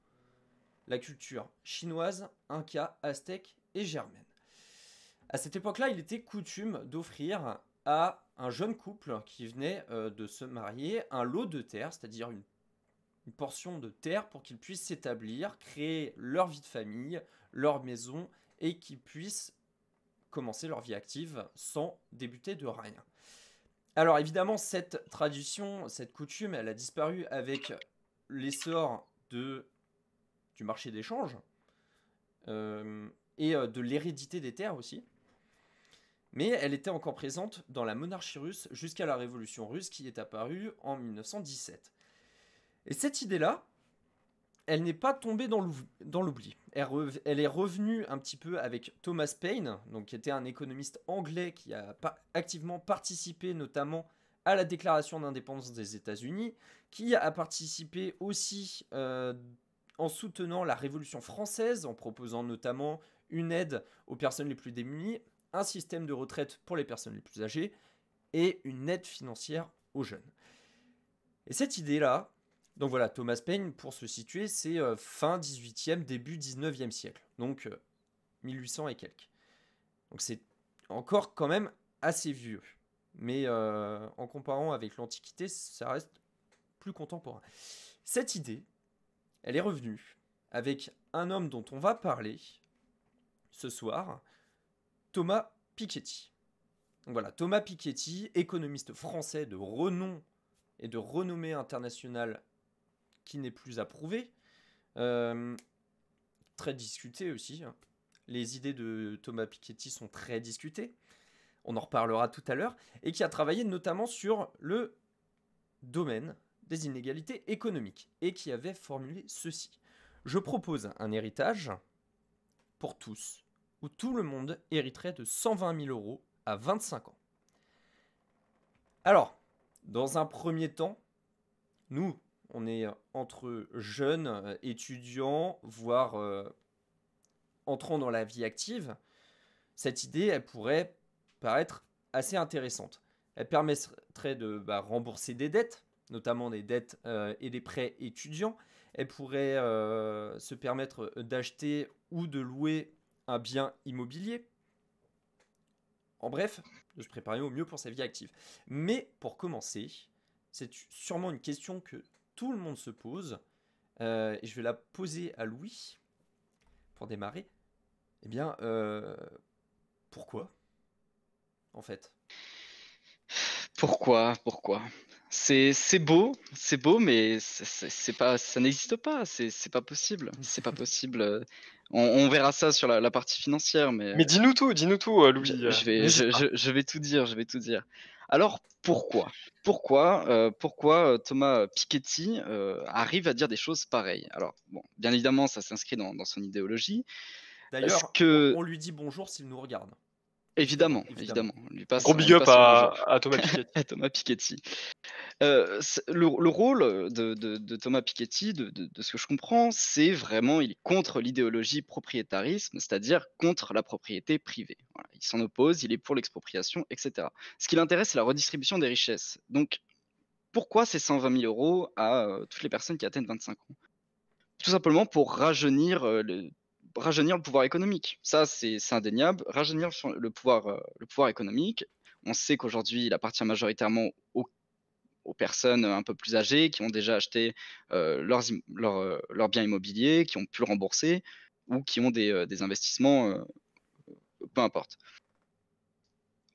la culture chinoise, inca, aztèque et germaine. À cette époque-là, il était coutume d'offrir à un jeune couple qui venait de se marier un lot de terre, c'est-à-dire une portion de terre pour qu'ils puissent s'établir, créer leur vie de famille, leur maison et qu'ils puissent commencer leur vie active sans débuter de rien. Alors évidemment, cette tradition, cette coutume, elle a disparu avec l'essor du marché d'échange et de l'hérédité des terres aussi. Mais elle était encore présente dans la monarchie russe jusqu'à la révolution russe qui est apparue en 1917. Et cette idée-là, elle n'est pas tombée dans l'oubli. Elle est revenue un petit peu avec Thomas Paine, donc, qui était un économiste anglais qui a activement participé notamment à la déclaration d'indépendance des États-Unis, qui a participé aussi en soutenant la Révolution française, en proposant notamment une aide aux personnes les plus démunies, un système de retraite pour les personnes les plus âgées et une aide financière aux jeunes. Et cette idée-là, donc voilà, Thomas Paine, pour se situer, c'est fin 18e, début 19e siècle, donc 1800 et quelques. Donc c'est encore quand même assez vieux, mais en comparant avec l'Antiquité, ça reste plus contemporain. Cette idée, elle est revenue avec un homme dont on va parler ce soir, Thomas Piketty. Donc voilà, Thomas Piketty, économiste français de renom et de renommée internationale qui n'est plus à prouver, très discuté aussi. Hein. Les idées de Thomas Piketty sont très discutées, on en reparlera tout à l'heure, et qui a travaillé notamment sur le domaine des inégalités économiques, et qui avait formulé ceci. Je propose un héritage pour tous, où tout le monde hériterait de 120 000 euros à 25 ans. Alors, dans un premier temps, nous, on est entre jeunes, étudiants, voire entrant dans la vie active. Cette idée, elle pourrait paraître assez intéressante. Elle permettrait de rembourser des dettes, notamment des dettes et des prêts étudiants. Elle pourrait se permettre d'acheter ou de louer un bien immobilier. En bref, de se préparer au mieux pour sa vie active. Mais pour commencer, c'est sûrement une question que tout le monde se pose, et je vais la poser à Louis pour démarrer. Eh bien, pourquoi, en fait? Pourquoi? C'est beau, mais c'est pas, ça n'existe pas. C'est pas possible. C'est pas possible. On verra ça sur la partie financière, mais Mais dis-nous tout, Louis. N'hésite pas. je vais tout dire, Alors pourquoi? Pourquoi Thomas Piketty arrive à dire des choses pareilles? Alors bon, bien évidemment, ça s'inscrit dans son idéologie. D'ailleurs, que on lui dit bonjour s'il nous regarde. Évidemment. On lui passe, Gros on big lui up passe le bonjour. à Thomas Piketty. À Thomas Piketty. Le rôle de Thomas Piketty, de ce que je comprends, c'est vraiment, il est contre l'idéologie propriétarisme, c'est-à-dire contre la propriété privée. Voilà, il s'en oppose, il est pour l'expropriation, etc. Ce qui l'intéresse, c'est la redistribution des richesses. Donc, pourquoi ces 120 000 euros à toutes les personnes qui atteignent 25 ans? Tout simplement pour rajeunir le pouvoir économique. Ça, c'est indéniable. Rajeunir le pouvoir économique. On sait qu'aujourd'hui, il appartient majoritairement aux personnes un peu plus âgées qui ont déjà acheté leurs biens immobiliers, qui ont pu le rembourser ou qui ont des investissements, peu importe.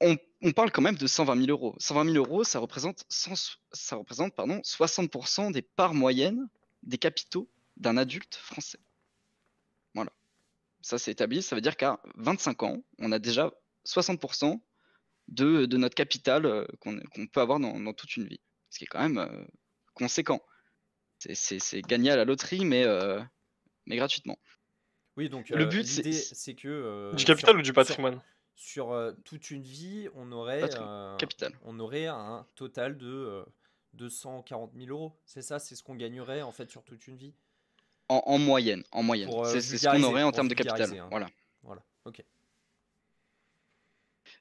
On parle quand même de 120 000 euros. 120 000 euros, ça représente 60% des parts moyennes des capitaux d'un adulte français. Voilà. Ça, c'est établi. Ça veut dire qu'à 25 ans, on a déjà 60% de notre capital qu'on peut avoir dans toute une vie. Ce qui est quand même conséquent. C'est gagné à la loterie, mais gratuitement. Oui, donc Le but, l'idée, c'est que... Du capital ou du patrimoine? Sur toute une vie, on aurait un total de 240 000 euros. C'est ça, c'est ce qu'on gagnerait en fait sur toute une vie. En moyenne. C'est ce qu'on aurait en termes de capital. Hein. Voilà, ok.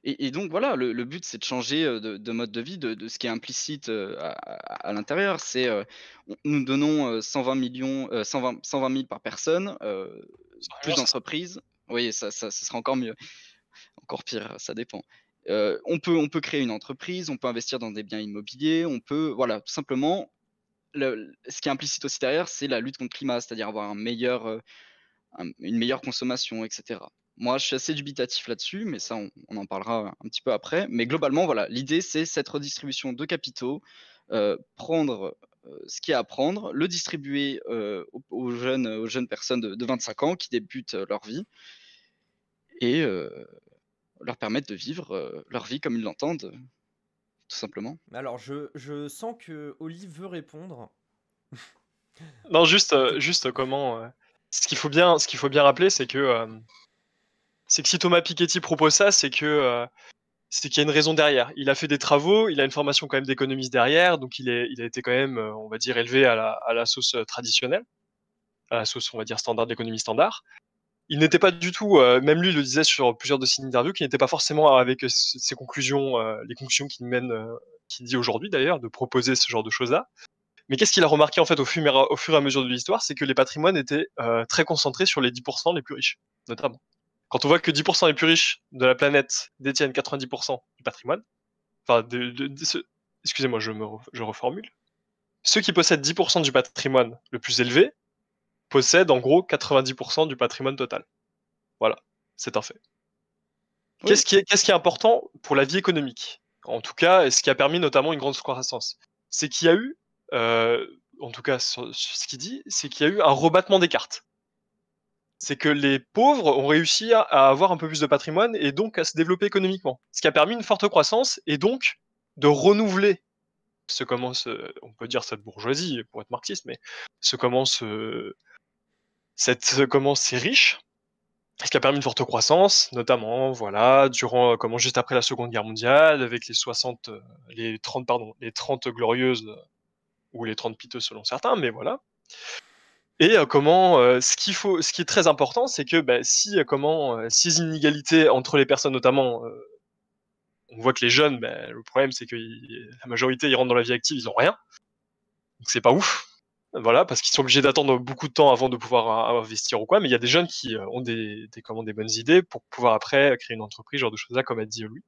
Et donc voilà, le but c'est de changer de mode de vie, de ce qui est implicite à l'intérieur. C'est nous donnons 120 000 par personne, plus d'entreprises. Oui, ça sera encore mieux. Encore pire, ça dépend. On peut créer une entreprise, on peut investir dans des biens immobiliers, on peut, voilà, tout simplement, ce qui est implicite aussi derrière, c'est la lutte contre le climat, c'est-à-dire avoir une meilleure consommation, etc. Moi, je suis assez dubitatif là-dessus, mais ça, on en parlera un petit peu après. Mais globalement, voilà, l'idée, c'est cette redistribution de capitaux, prendre ce qu'il y a à prendre, le distribuer aux jeunes personnes de 25 ans qui débutent leur vie, et leur permettre de vivre leur vie comme ils l'entendent, tout simplement. Alors, je sens que Oli veut répondre. Non, juste comment. Ce qu'il faut bien rappeler, c'est que si Thomas Piketty propose ça, c'est qu'il y a une raison derrière. Il a fait des travaux, il a une formation quand même d'économiste derrière, donc il a été quand même, on va dire, élevé à la sauce traditionnelle, à la sauce, on va dire, standard de l'économie standard. Il n'était pas du tout, même lui le disait sur plusieurs de ses interviews, qu'il n'était pas forcément avec ses conclusions, les conclusions qu'il mène, qu'il dit aujourd'hui d'ailleurs, de proposer ce genre de choses-là. Mais qu'est-ce qu'il a remarqué en fait au fur et à mesure de l'histoire, c'est que les patrimoines étaient très concentrés sur les 10% les plus riches, notamment. Quand on voit que 10% les plus riches de la planète détiennent 90% du patrimoine, enfin, excusez-moi, je reformule. Ceux qui possèdent 10% du patrimoine le plus élevé possèdent en gros 90% du patrimoine total. Voilà, c'est un fait. Oui. Qu'est-ce qui est important pour la vie économique? En tout cas, et ce qui a permis notamment une grande croissance, c'est qu'il y a eu, en tout cas sur ce qu'il dit, c'est qu'il y a eu un rebattement des cartes. C'est que les pauvres ont réussi à avoir un peu plus de patrimoine et donc à se développer économiquement. Ce qui a permis une forte croissance et donc de renouveler on peut dire cette bourgeoisie pour être marxiste, mais ces riches, ce qui a permis une forte croissance, notamment, voilà, durant, juste après la Seconde Guerre mondiale, avec les 30 glorieuses, ou les 30 piteuses selon certains, mais voilà. Et ce qui est très important, c'est que si ces inégalités entre les personnes, notamment, on voit que les jeunes, le problème c'est que la majorité ils rentrent dans la vie active, ils ont rien, donc c'est pas ouf. Voilà, parce qu'ils sont obligés d'attendre beaucoup de temps avant de pouvoir investir ou quoi, mais il y a des jeunes qui ont des bonnes idées pour pouvoir après créer une entreprise, genre de choses là, comme a dit Louis.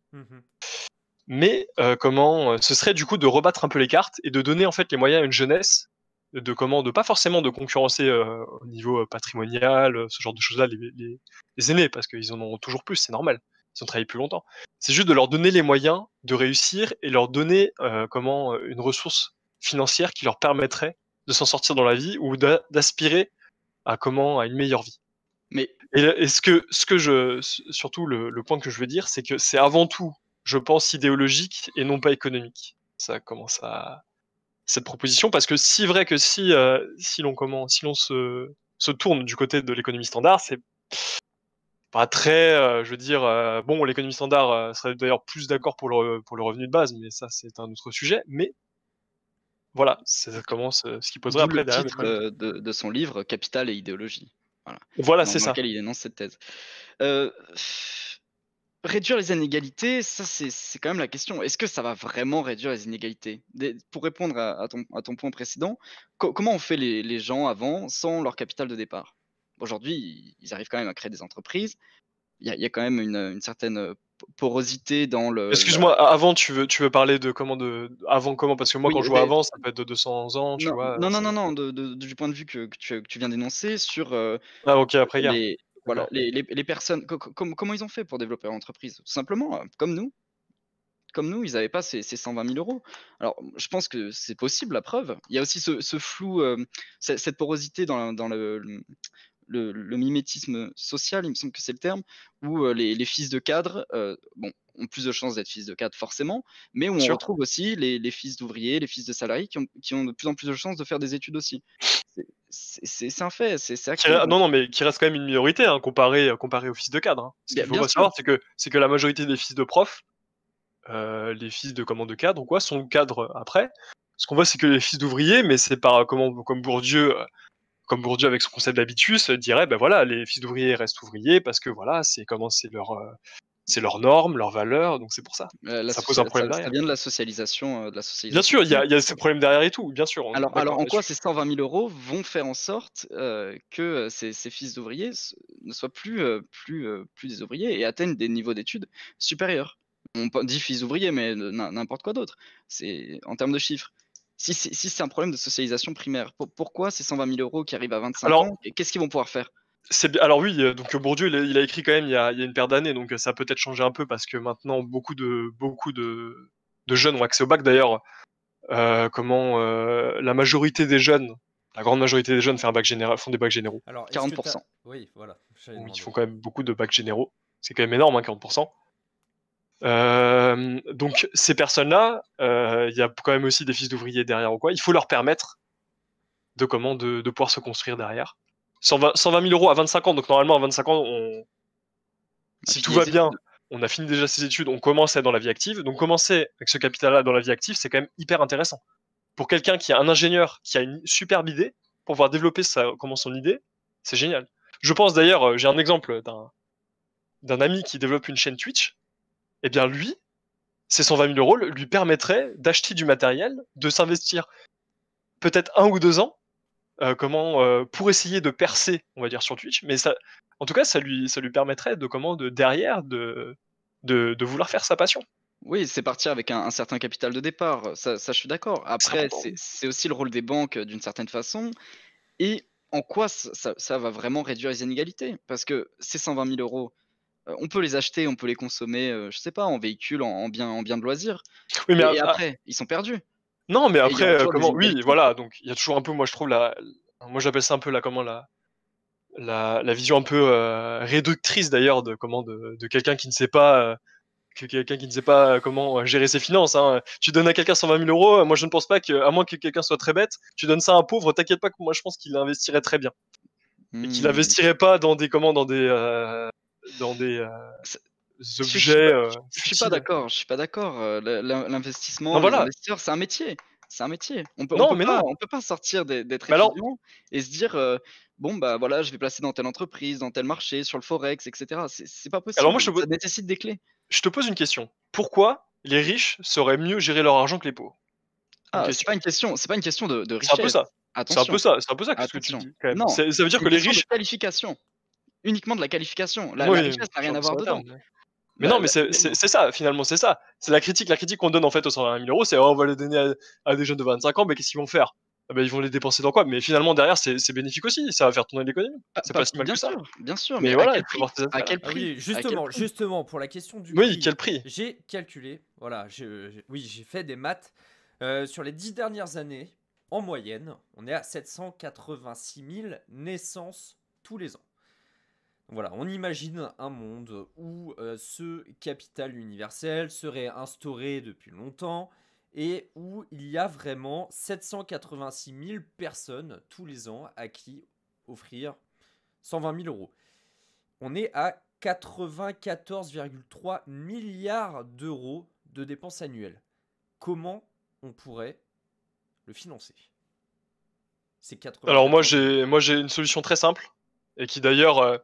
Mais ce serait du coup de rebattre un peu les cartes et de donner en fait les moyens à une jeunesse de pas forcément de concurrencer au niveau patrimonial, ce genre de choses-là, les aînés, parce qu'ils en ont toujours plus, c'est normal, ils ont travaillé plus longtemps. C'est juste de leur donner les moyens de réussir et leur donner une ressource financière qui leur permettrait de s'en sortir dans la vie ou d'aspirer à une meilleure vie. Mais et surtout le point que je veux dire, c'est que c'est avant tout, je pense, idéologique et non pas économique. Ça commence à cette proposition, parce que si l'on se tourne du côté de l'économie standard, c'est pas très, je veux dire, bon, l'économie standard serait d'ailleurs plus d'accord pour le revenu de base, mais ça c'est un autre sujet. Mais voilà, ça commence, ce qui poserait d'où après le derrière. titre de son livre, Capital et idéologie. Voilà, c'est dans ça. lequel il énonce cette thèse. Réduire les inégalités, ça c'est quand même la question. Est-ce que ça va vraiment réduire les inégalités? Pour répondre à ton point précédent, comment ont fait les gens avant sans leur capital de départ? Aujourd'hui, ils arrivent quand même à créer des entreprises. Il y a quand même une certaine porosité dans Excuse-moi, avant, tu veux parler de avant comment? Parce que moi, Oui, quand je vois avant, ça peut être de 200 ans, tu non, vois. non, non, non, non, du point de vue que tu viens d'énoncer sur Ah, ok, après-guerre. voilà, D'accord. les personnes, comment ils ont fait pour développer leur entreprise? Tout simplement, comme nous, ils n'avaient pas ces 120 000 euros. Alors, je pense que c'est possible, la preuve. Il y a aussi ce flou, cette porosité dans le mimétisme social, il me semble que c'est le terme, où les fils de cadres bon, ont plus de chances d'être fils de cadres forcément, mais où on Sûr. retrouve aussi les fils d'ouvriers, les fils de salariés qui ont de plus en plus de chances de faire des études aussi. C'est un fait, c'est acté. Non, mais qui reste quand même une minorité, hein, comparé aux fils de cadre. Hein. Ce qu'il Bien faut sûr. savoir, c'est que la majorité des fils de profs, les fils de cadre ou quoi, sont cadres après. Ce qu'on voit, c'est que les fils d'ouvriers, mais c'est comme Bourdieu avec son concept d'habitus, dirait, voilà, les fils d'ouvriers restent ouvriers parce que voilà, c'est leur norme, leur valeur, donc c'est pour ça. Ça pose un problème Ça derrière. vient de la socialisation, Bien sûr, il y primaire. a ces problèmes derrière et tout, bien sûr. Alors D'accord, en quoi là-dessus. ces 120 000 euros vont faire en sorte que ces fils d'ouvriers ne soient plus des ouvriers et atteignent des niveaux d'études supérieurs? On dit fils d'ouvriers, mais n'importe quoi d'autre. C'est en termes de chiffres. Si c'est un problème de socialisation primaire, pourquoi ces 120 000 euros qui arrivent à 25 ans, qu'est-ce qu'ils vont pouvoir faire? Alors oui, donc Bourdieu, il a écrit quand même il y a une paire d'années, donc ça a peut-être changé un peu parce que maintenant beaucoup de jeunes ont accès au bac. D'ailleurs, la majorité des jeunes, la grande majorité des jeunes font des bacs généraux. Alors, 40%. Oui, voilà. Oui, ils font quand même beaucoup de bacs généraux. C'est quand même énorme, hein, 40%. Donc ces personnes-là, il y a quand même aussi des fils d'ouvriers derrière ou quoi. Il faut leur permettre de pouvoir se construire derrière. 120 000 euros à 25 ans, donc normalement à 25 ans, si tout va bien, on a fini déjà ses études, on commence à être dans la vie active. Donc commencer avec ce capital-là dans la vie active, c'est quand même hyper intéressant. Pour quelqu'un qui est un ingénieur, qui a une superbe idée, pour pouvoir développer son idée, c'est génial. Je pense d'ailleurs, j'ai un exemple d'un ami qui développe une chaîne Twitch. Eh bien lui, ces 120 000 euros lui permettraient d'acheter du matériel, de s'investir peut-être 1 ou 2 ans pour essayer de percer, on va dire, sur Twitch. Mais ça, en tout cas, ça lui permettrait derrière de vouloir faire sa passion. Oui, c'est partir avec un certain capital de départ, ça je suis d'accord. Après, c'est aussi le rôle des banques d'une certaine façon. Et en quoi ça va vraiment réduire les inégalités? Parce que ces 120 000 euros, on peut les acheter, on peut les consommer, je sais pas, en véhicule, en bien de loisirs. Oui, mais Et après, ils sont perdus. non, mais Et il y aura après, toujours des oui, inégalités. voilà, donc il y a toujours un peu, moi je trouve moi j'appelle ça un peu la vision un peu réductrice d'ailleurs de quelqu'un qui ne sait pas comment gérer ses finances. Hein. Tu donnes à quelqu'un 120 000 euros, moi je ne pense pas à moins que quelqu'un soit très bête, tu donnes ça à un pauvre, t'inquiète pas que moi je pense qu'il investirait très bien. Et qu'il investirait pas dans des objets. Je suis pas d'accord. Je suis pas d'accord. L'investissement, Non, les voilà. investisseurs, c'est un métier. C'est un métier. On peut Non, mais non. pas sortir d'être Mais alors- étudiant et se dire bon bah voilà, je vais placer dans telle entreprise, dans tel marché, sur le forex, etc. C'est pas possible. Alors moi, Ça nécessite des clés. je te pose une question. Pourquoi les riches sauraient mieux gérer leur argent que les pauvres? Ah, c'est pas une question de richesse. C'est un peu ça. Attention. C'est un peu ça qu'est-ce que tu Attention. dis quand même. Non, Ça veut dire c'est que une les question de riches. qualification. Uniquement de la qualification. La Oui, richesse n'a rien à voir dedans. Mais non, mais c'est ça, finalement, c'est ça. C'est la critique qu'on donne en fait aux 120 000 euros, c'est on va les donner à des jeunes de 25 ans, mais qu'est-ce qu'ils vont faire? Ah bah, ils vont les dépenser dans quoi? Mais finalement, derrière, c'est bénéfique aussi, ça va faire tourner l'économie. C'est pas si mal que ça. Bien sûr, Mais mais voilà, à il faut voir tes à quel Ah prix? oui, justement, pour la question du Oui, prix, quel prix? j'ai calculé, voilà, j'ai fait des maths. Sur les 10 dernières années, en moyenne, on est à 786 000 naissances tous les ans. Voilà, on imagine un monde où ce capital universel serait instauré depuis longtemps et où il y a vraiment 786 000 personnes tous les ans à qui offrir 120 000 euros. On est à 94,3 milliards d'euros de dépenses annuelles. Comment on pourrait le financer? C'est 94. Alors moi j'ai une solution très simple et qui d'ailleurs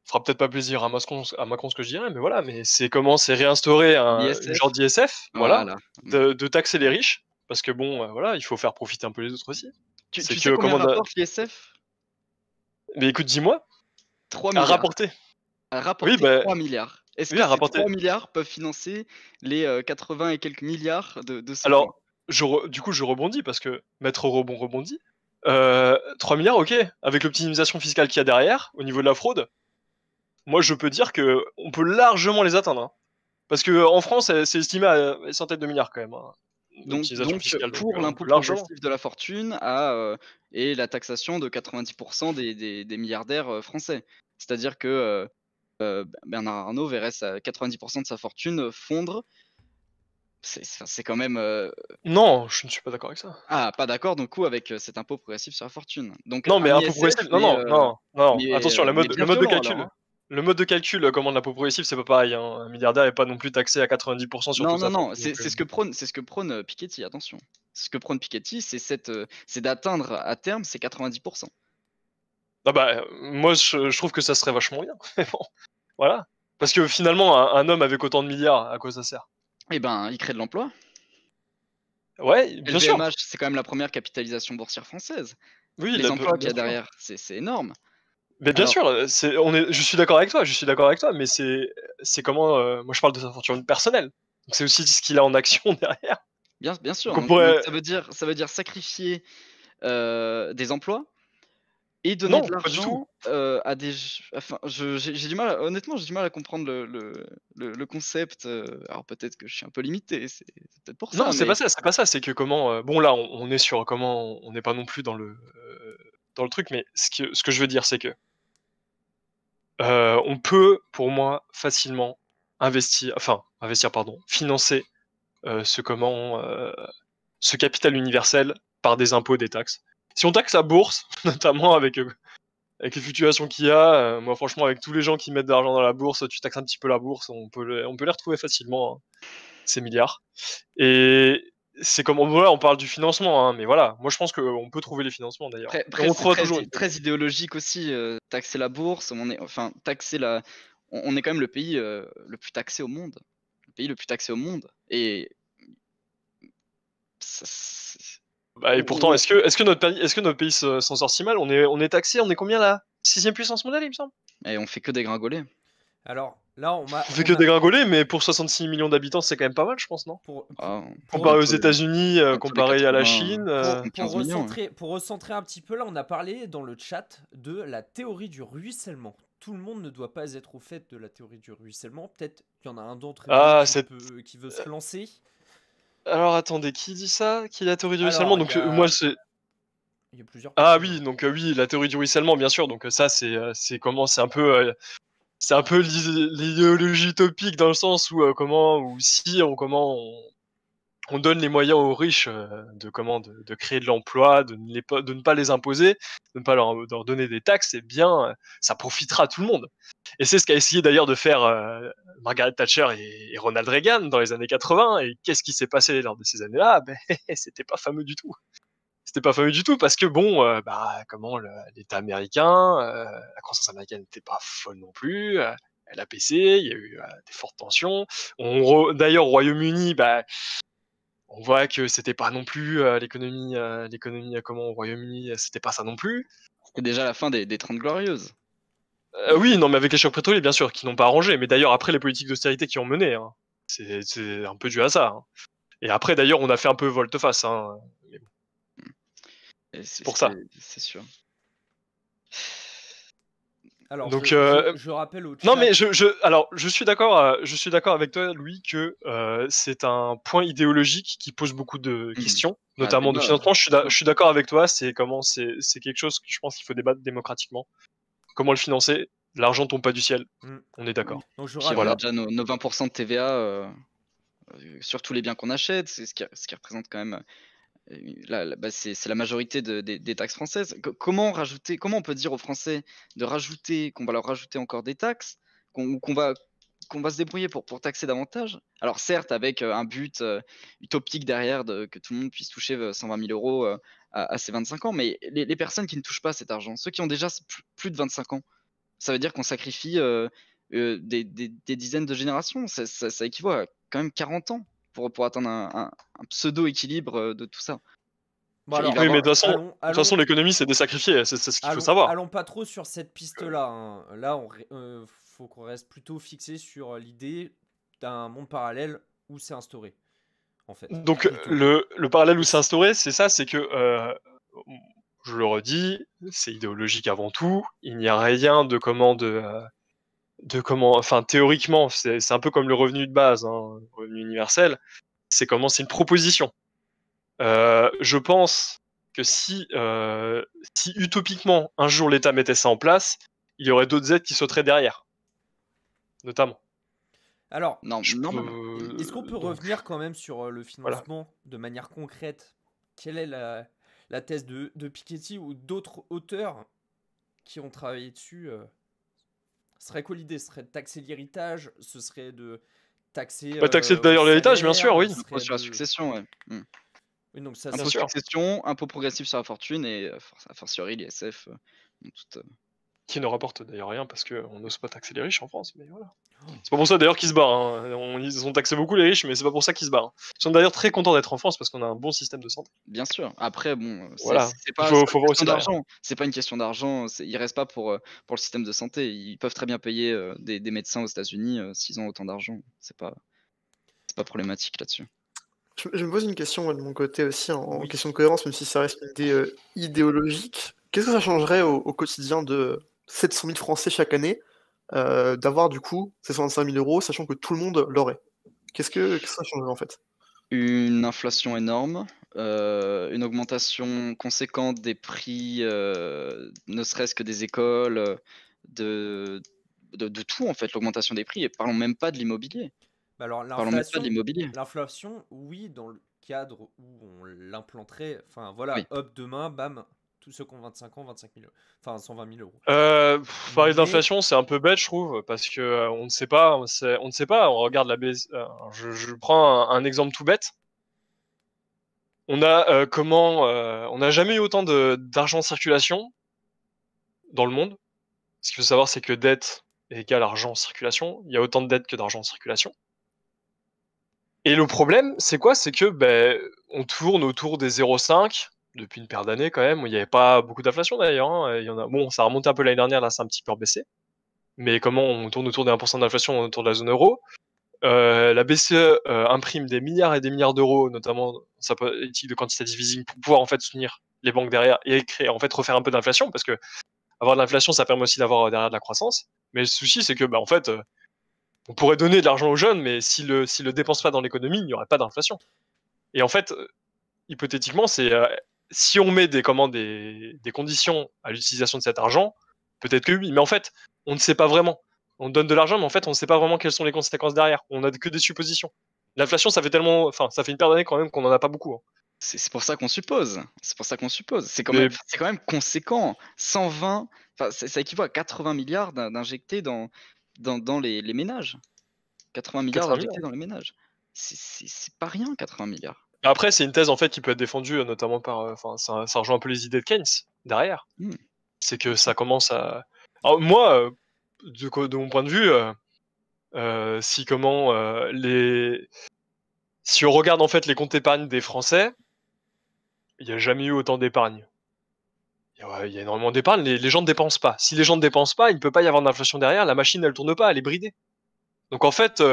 fera peut-être pas plaisir à Macron ce que je dirais, mais voilà, mais c'est réinstaurer une genre d'ISF, voilà, de taxer les riches, parce que bon, voilà, il faut faire profiter un peu les autres aussi. Tu sais combien rapporte l'ISF? Mais écoute, dis-moi. 3 milliards. À rapporter. À rapporter 3 milliards. Est-ce que ces 3 milliards peuvent financer les 80 et quelques milliards de ce Alors, plan? du coup, je rebondis, parce que Maître Rebond rebondit. 3 milliards, ok, avec l'optimisation fiscale qu'il y a derrière, au niveau de la fraude, moi je peux dire qu'on peut largement les atteindre. Hein. Parce qu'en France, c'est estimé à des centaines de milliards quand même. Hein, donc pour l'impôt progressif de la fortune et la taxation de 90% des milliardaires français. C'est-à-dire que Bernard Arnault verrait 90% de sa fortune fondre. C'est quand même. Non, je ne suis pas d'accord avec ça. Ah, pas d'accord, du coup, avec cet impôt progressif sur la fortune. Donc, non, mais impôt progressif, non. Attention, le mode de calcul. Alors, hein. Le mode de calcul, comment de l'impôt progressif, c'est pas pareil. Hein. Un milliardaire n'est pas non plus taxé à 90% sur tout ça. Non, c'est ce que prône Piketty, attention. Ce que prône Piketty, c'est d'atteindre à terme ces 90%. Ah bah, moi, je trouve que ça serait vachement bien. Bon, voilà. Parce que finalement, un homme avec autant de milliards, à quoi ça sert? Eh ben, il crée de l'emploi. Ouais, bien sûr. LVMH, c'est quand même la première capitalisation boursière française. Oui, les emplois qu'il y a derrière, c'est énorme. Mais bien sûr, je suis d'accord avec toi, mais c'est comment, moi je parle de sa fortune personnelle. Donc c'est aussi ce qu'il a en action derrière. Bien sûr. Donc, ça veut dire sacrifier des emplois et donner de l'argent à des. Enfin, j'ai du mal, honnêtement, j'ai du mal à comprendre le concept. Alors peut-être que je suis un peu limité, c'est peut-être pour ça. Non, c'est pas ça, c'est que comment. Bon, là, on est sur comment. On n'est pas non plus dans le truc, mais ce que je veux dire, c'est que on peut, pour moi, facilement financer ce capital universel par des impôts, des taxes. Si on taxe la bourse, notamment avec les fluctuations qu'il y a, moi franchement avec tous les gens qui mettent de l'argent dans la bourse, tu taxes un petit peu la bourse, on peut les retrouver facilement, hein, ces milliards. Et c'est comme voilà, on parle du financement, hein, mais voilà, moi je pense qu'on peut trouver les financements d'ailleurs. Après, On c'est trouvera très, toujours. très idéologique aussi, taxer la bourse. Taxer la. On est quand même le pays le plus taxé au monde. Le pays le plus taxé au monde. Et. Bah, et pourtant, est-ce que notre pays s'en sort si mal? On est taxé, on est combien là? 6e puissance mondiale, il me semble. Et on fait que dégringoler. Alors là, On fait que dégringoler, mais pour 66 millions d'habitants, c'est quand même pas mal, je pense, non? Comparé aux États-Unis, comparé à la Chine. Pour recentrer un petit peu, là, on a parlé dans le chat de la théorie du ruissellement. Tout le monde ne doit pas être au fait de la théorie du ruissellement. Peut-être qu'il y en a un d'entre vous qui veut se lancer. Alors attendez, qui dit ça? Qui est la théorie du ruissellement? Donc moi c'est. Il y a plusieurs personnes. Oui, donc oui, la théorie du ruissellement, bien sûr. Donc ça c'est comment, c'est un peu l'idéologie utopique dans le sens où on donne les moyens aux riches de créer de l'emploi, de ne pas les imposer, de ne pas leur donner des taxes, et bien ça profitera à tout le monde. Et c'est ce qu'a essayé d'ailleurs de faire Margaret Thatcher et Ronald Reagan dans les années 80. Et qu'est-ce qui s'est passé lors de ces années-là? C'était pas fameux du tout. C'était pas fameux du tout parce que l'État américain, la croissance américaine n'était pas folle non plus. Elle a baissé, il y a eu des fortes tensions. D'ailleurs, au Royaume-Uni, on voit que c'était pas non plus l'économie au Royaume-Uni, c'était pas ça non plus. C'était déjà la fin des 30 Glorieuses. Oui, non, mais avec les chocs pétroliers, bien sûr, qui n'ont pas arrangé. Mais d'ailleurs, après les politiques d'austérité qui ont mené, hein, c'est un peu dû à ça. Hein. Et après, d'ailleurs, on a fait un peu volte-face. Hein. C'est pour ça. C'est sûr. Alors, donc, je rappelle au chat... Non, mais je suis d'accord avec toi, Louis, que c'est un point idéologique qui pose beaucoup de questions, notamment de financement. Je suis d'accord avec toi. C'est quelque chose que je pense qu'il faut débattre démocratiquement. Comment le financer? L'argent tombe pas du ciel. On est d'accord. Donc on a déjà nos 20% de TVA sur tous les biens qu'on achète, c'est ce qui représente quand même. C'est la majorité des taxes françaises. Comment on peut dire aux Français qu'on va leur rajouter encore des taxes, qu'on va se débrouiller pour taxer davantage? Alors certes, avec un but utopique derrière, que tout le monde puisse toucher 120 000 euros à ses 25 ans, mais les personnes qui ne touchent pas cet argent, ceux qui ont déjà plus de 25 ans, ça veut dire qu'on sacrifie des dizaines de générations. Ça équivaut à quand même 40 ans pour atteindre un pseudo-équilibre de tout ça. Mais de toute façon, l'économie, c'est des sacrifiés, c'est ce qu'il faut savoir. Allons pas trop sur cette piste-là. Hein. Là, faut qu'on reste plutôt fixé sur l'idée d'un monde parallèle où c'est instauré. En fait. Donc, le parallèle où c'est instauré, c'est ça, c'est que, je le redis, c'est idéologique avant tout. Il n'y a rien théoriquement, c'est un peu comme le revenu de base, hein, le revenu universel. C'est une proposition. Je pense que si utopiquement un jour l'État mettait ça en place, il y aurait d'autres aides qui sauteraient derrière, notamment. Alors, est-ce qu'on peut revenir quand même sur le financement de manière concrète? Quelle est la thèse de Piketty ou d'autres auteurs qui ont travaillé dessus? Ce serait quoi l'idée? Ce serait de taxer l'héritage? Ce serait de taxer... taxer d'ailleurs l'héritage, bien sûr, oui. Impôt sur la succession, ouais. Oui, donc ça, impôt sur la succession, impôt progressif sur la fortune et a fortiori l'ISF. Qui ne rapporte d'ailleurs rien parce qu'on n'ose pas taxer les riches en France, mais voilà. C'est pas pour ça d'ailleurs qu'ils se barrent. Hein. Ils ont taxé beaucoup les riches, mais c'est pas pour ça qu'ils se barrent. Ils sont d'ailleurs très contents d'être en France parce qu'on a un bon système de santé. Bien sûr. Après, voilà. C'est pas une question d'argent. C'est pas une question d'argent. Ils restent pas pour le système de santé. Ils peuvent très bien payer des médecins aux États-Unis s'ils ont autant d'argent. C'est pas problématique là-dessus. Je me pose une question de mon côté aussi, en question de cohérence, même si ça reste une idée idéologique. Qu'est-ce que ça changerait au quotidien de 700 000 Français chaque année d'avoir du coup ces 65 000 euros, sachant que tout le monde l'aurait? Qu'est-ce que ça changerait en fait? Une inflation énorme, une augmentation conséquente des prix, ne serait-ce que des écoles, de tout en fait, l'augmentation des prix, et parlons même pas de l'immobilier. Alors l'inflation, oui, dans le cadre où on l'implanterait, enfin voilà, hop, demain, bam, tous ceux qui ont 25 ans, 25 000 euros. Enfin, 120 000 euros. Parler Mais- d'inflation, c'est un peu bête, je trouve, parce que on ne sait pas, on ne sait pas. On regarde la baisse. Je prends un exemple tout bête. On n'a jamais eu autant d'argent en circulation dans le monde. Ce qu'il faut savoir, c'est que dette égale argent en circulation. Il y a autant de dettes que d'argent en circulation. Et le problème, c'est quoi? C'est que on tourne autour des 0,5 depuis une paire d'années quand même. Il n'y avait pas beaucoup d'inflation d'ailleurs. Hein. Il y en a... Bon, ça a remonté un peu l'année dernière, là c'est un petit peu rebaissé. Mais comment on tourne autour des 1% d'inflation autour de la zone euro? La BCE imprime des milliards et des milliards d'euros, notamment dans sa politique de quantitative easing, pour pouvoir en fait soutenir les banques derrière et créer, en fait refaire un peu d'inflation, parce que avoir de l'inflation, ça permet aussi d'avoir derrière de la croissance. Mais le souci, c'est que en fait, on pourrait donner de l'argent aux jeunes, mais s'ils le dépensent pas dans l'économie, il n'y aurait pas d'inflation. Et en fait, hypothétiquement, c'est si on met des conditions à l'utilisation de cet argent, peut-être que oui. Mais en fait, on ne sait pas vraiment. On donne de l'argent, mais en fait, on ne sait pas vraiment quelles sont les conséquences derrière. On a que des suppositions. L'inflation, ça fait une paire d'années quand même qu'on en a pas beaucoup. Hein. C'est pour ça qu'on suppose. C'est pour ça qu'on suppose. C'est quand, Mais- c'est quand même conséquent. 120, ça équivaut à 80 milliards d'injectés dans les ménages. 80 milliards 80 d'injectés dans les ménages. C'est pas rien, 80 milliards. Après, c'est une thèse en fait qui peut être défendue notamment par, ça rejoint un peu les idées de Keynes derrière. C'est que ça commence à. Alors moi, de mon point de vue, si on regarde en fait les comptes d'épargne des Français, il n'y a jamais eu autant d'épargne. Il y a énormément d'épargne, les gens ne dépensent pas. Si les gens ne dépensent pas, il ne peut pas y avoir d'inflation derrière, la machine elle tourne pas, elle est bridée. Donc en fait,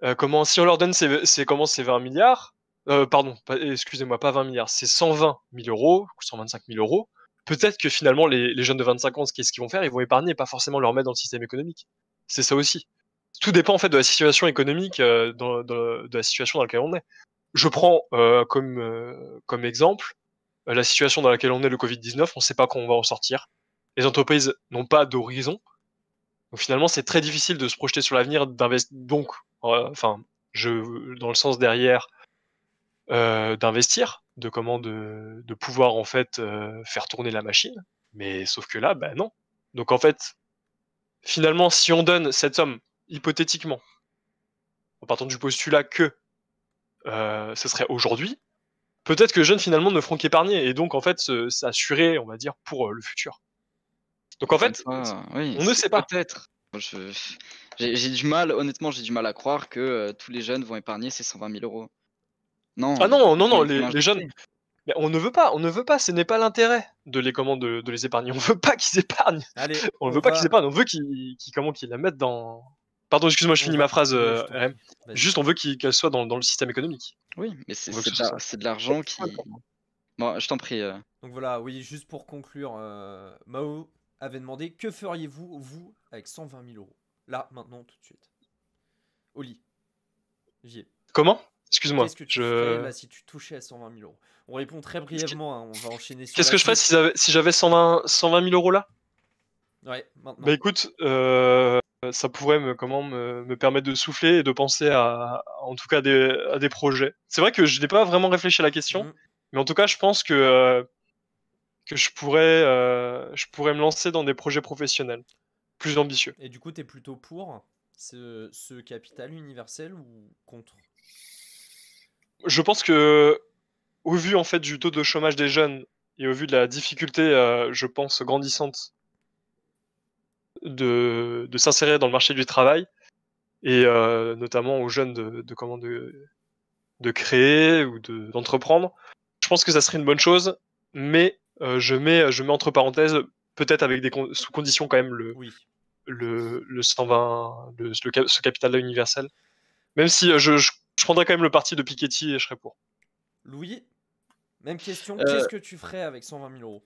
si on leur donne ces 20 milliards, excusez-moi, pas 20 milliards, c'est 120 000 euros, 125 000 euros, peut-être que finalement les jeunes de 25 ans, qu'est-ce qu'ils vont faire? Ils vont épargner et pas forcément leur mettre dans le système économique. C'est ça aussi. Tout dépend en fait de la situation économique, de la situation dans laquelle on est. Je prends comme exemple la situation dans laquelle on est, le Covid-19, on ne sait pas quand on va en sortir. Les entreprises n'ont pas d'horizon. Donc finalement, c'est très difficile de se projeter sur l'avenir, donc, dans le sens derrière, d'investir, de pouvoir en fait faire tourner la machine. Mais sauf que là, non. Donc en fait, finalement, si on donne cette somme, hypothétiquement, en partant du postulat que ce serait aujourd'hui, peut-être que les jeunes finalement ne feront qu'épargner et donc en fait s'assurer, on va dire, pour le futur. Donc en fait, oui, on ne sait pas. Peut-être. J'ai du mal, honnêtement, j'ai du mal à croire que tous les jeunes vont épargner ces 120 000 euros. Non. Ah non, ils vont les jeunes. Mais on ne veut pas, ce n'est pas l'intérêt de les épargner. On veut pas qu'ils épargnent. Allez, On ne veut pas qu'ils épargnent, on veut qu'ils la mettent dans. Pardon, excuse-moi, je finis ma phrase, RM. Juste, on veut qu'elle soit dans le système économique. Oui, mais c'est de l'argent qui. Bon, je t'en prie. Donc voilà, oui, juste pour conclure, Mao avait demandé que feriez-vous, vous, avec 120 000 euros? Là, maintenant, tout de suite. Oli. J'y ai. Comment? Excuse-moi. Qu'est-ce que tu ferais là si tu touchais à 120 000 euros? On répond très brièvement, hein, on va enchaîner sur. Qu'est-ce que je ferais si j'avais 120 000 euros là? Ouais, maintenant. Bah écoute, ça pourrait me permettre de souffler et de penser en tout cas à des projets. C'est vrai que je n'ai pas vraiment réfléchi à la question, mais en tout cas, je pense que je pourrais me lancer dans des projets professionnels plus ambitieux. Et du coup, tu es plutôt pour ce capital universel ou contre? Je pense que, au vu en fait du taux de chômage des jeunes et au vu de la difficulté, je pense, grandissante de s'insérer dans le marché du travail, et notamment aux jeunes de créer ou d'entreprendre, je pense que ça serait une bonne chose, mais je mets entre parenthèses, peut-être avec sous conditions quand même, le 120, ce capital-là universel. Même si je prendrais quand même le parti de Piketty et je serais pour. Louis, même question, qu'est-ce que tu ferais avec 120 000 euros?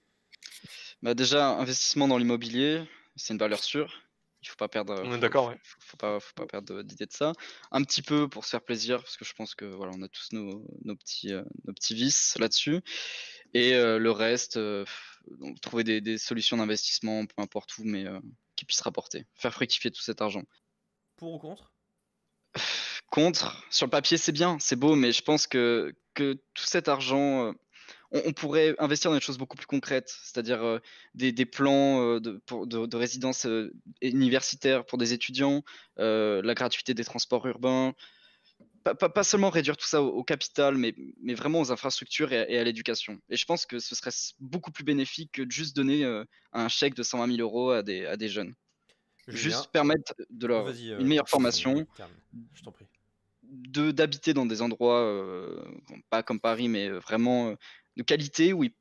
Bah déjà, investissement dans l'immobilier, c'est une valeur sûre. Il faut pas perdre. On est d'accord, ouais. Faut pas perdre d'idée de ça. Un petit peu pour se faire plaisir, parce que je pense que voilà, on a tous nos petits vices là-dessus. Et le reste, donc, trouver des solutions d'investissement, peu importe où, mais qui puissent rapporter, faire fructifier tout cet argent. Pour ou contre? Contre, sur le papier c'est bien, c'est beau, mais je pense que tout cet argent, on pourrait investir dans des choses beaucoup plus concrètes, c'est-à-dire des plans de résidence universitaire pour des étudiants, la gratuité des transports urbains, pas seulement réduire tout ça au capital, mais vraiment aux infrastructures et à l'éducation. Et je pense que ce serait beaucoup plus bénéfique que de juste donner un chèque de 120 000 euros à des jeunes. Julien, Juste permettre de leur vas-y, une meilleure formation, termine, je t'en prie. d'habiter dans des endroits, pas comme Paris, mais vraiment de qualité, où ils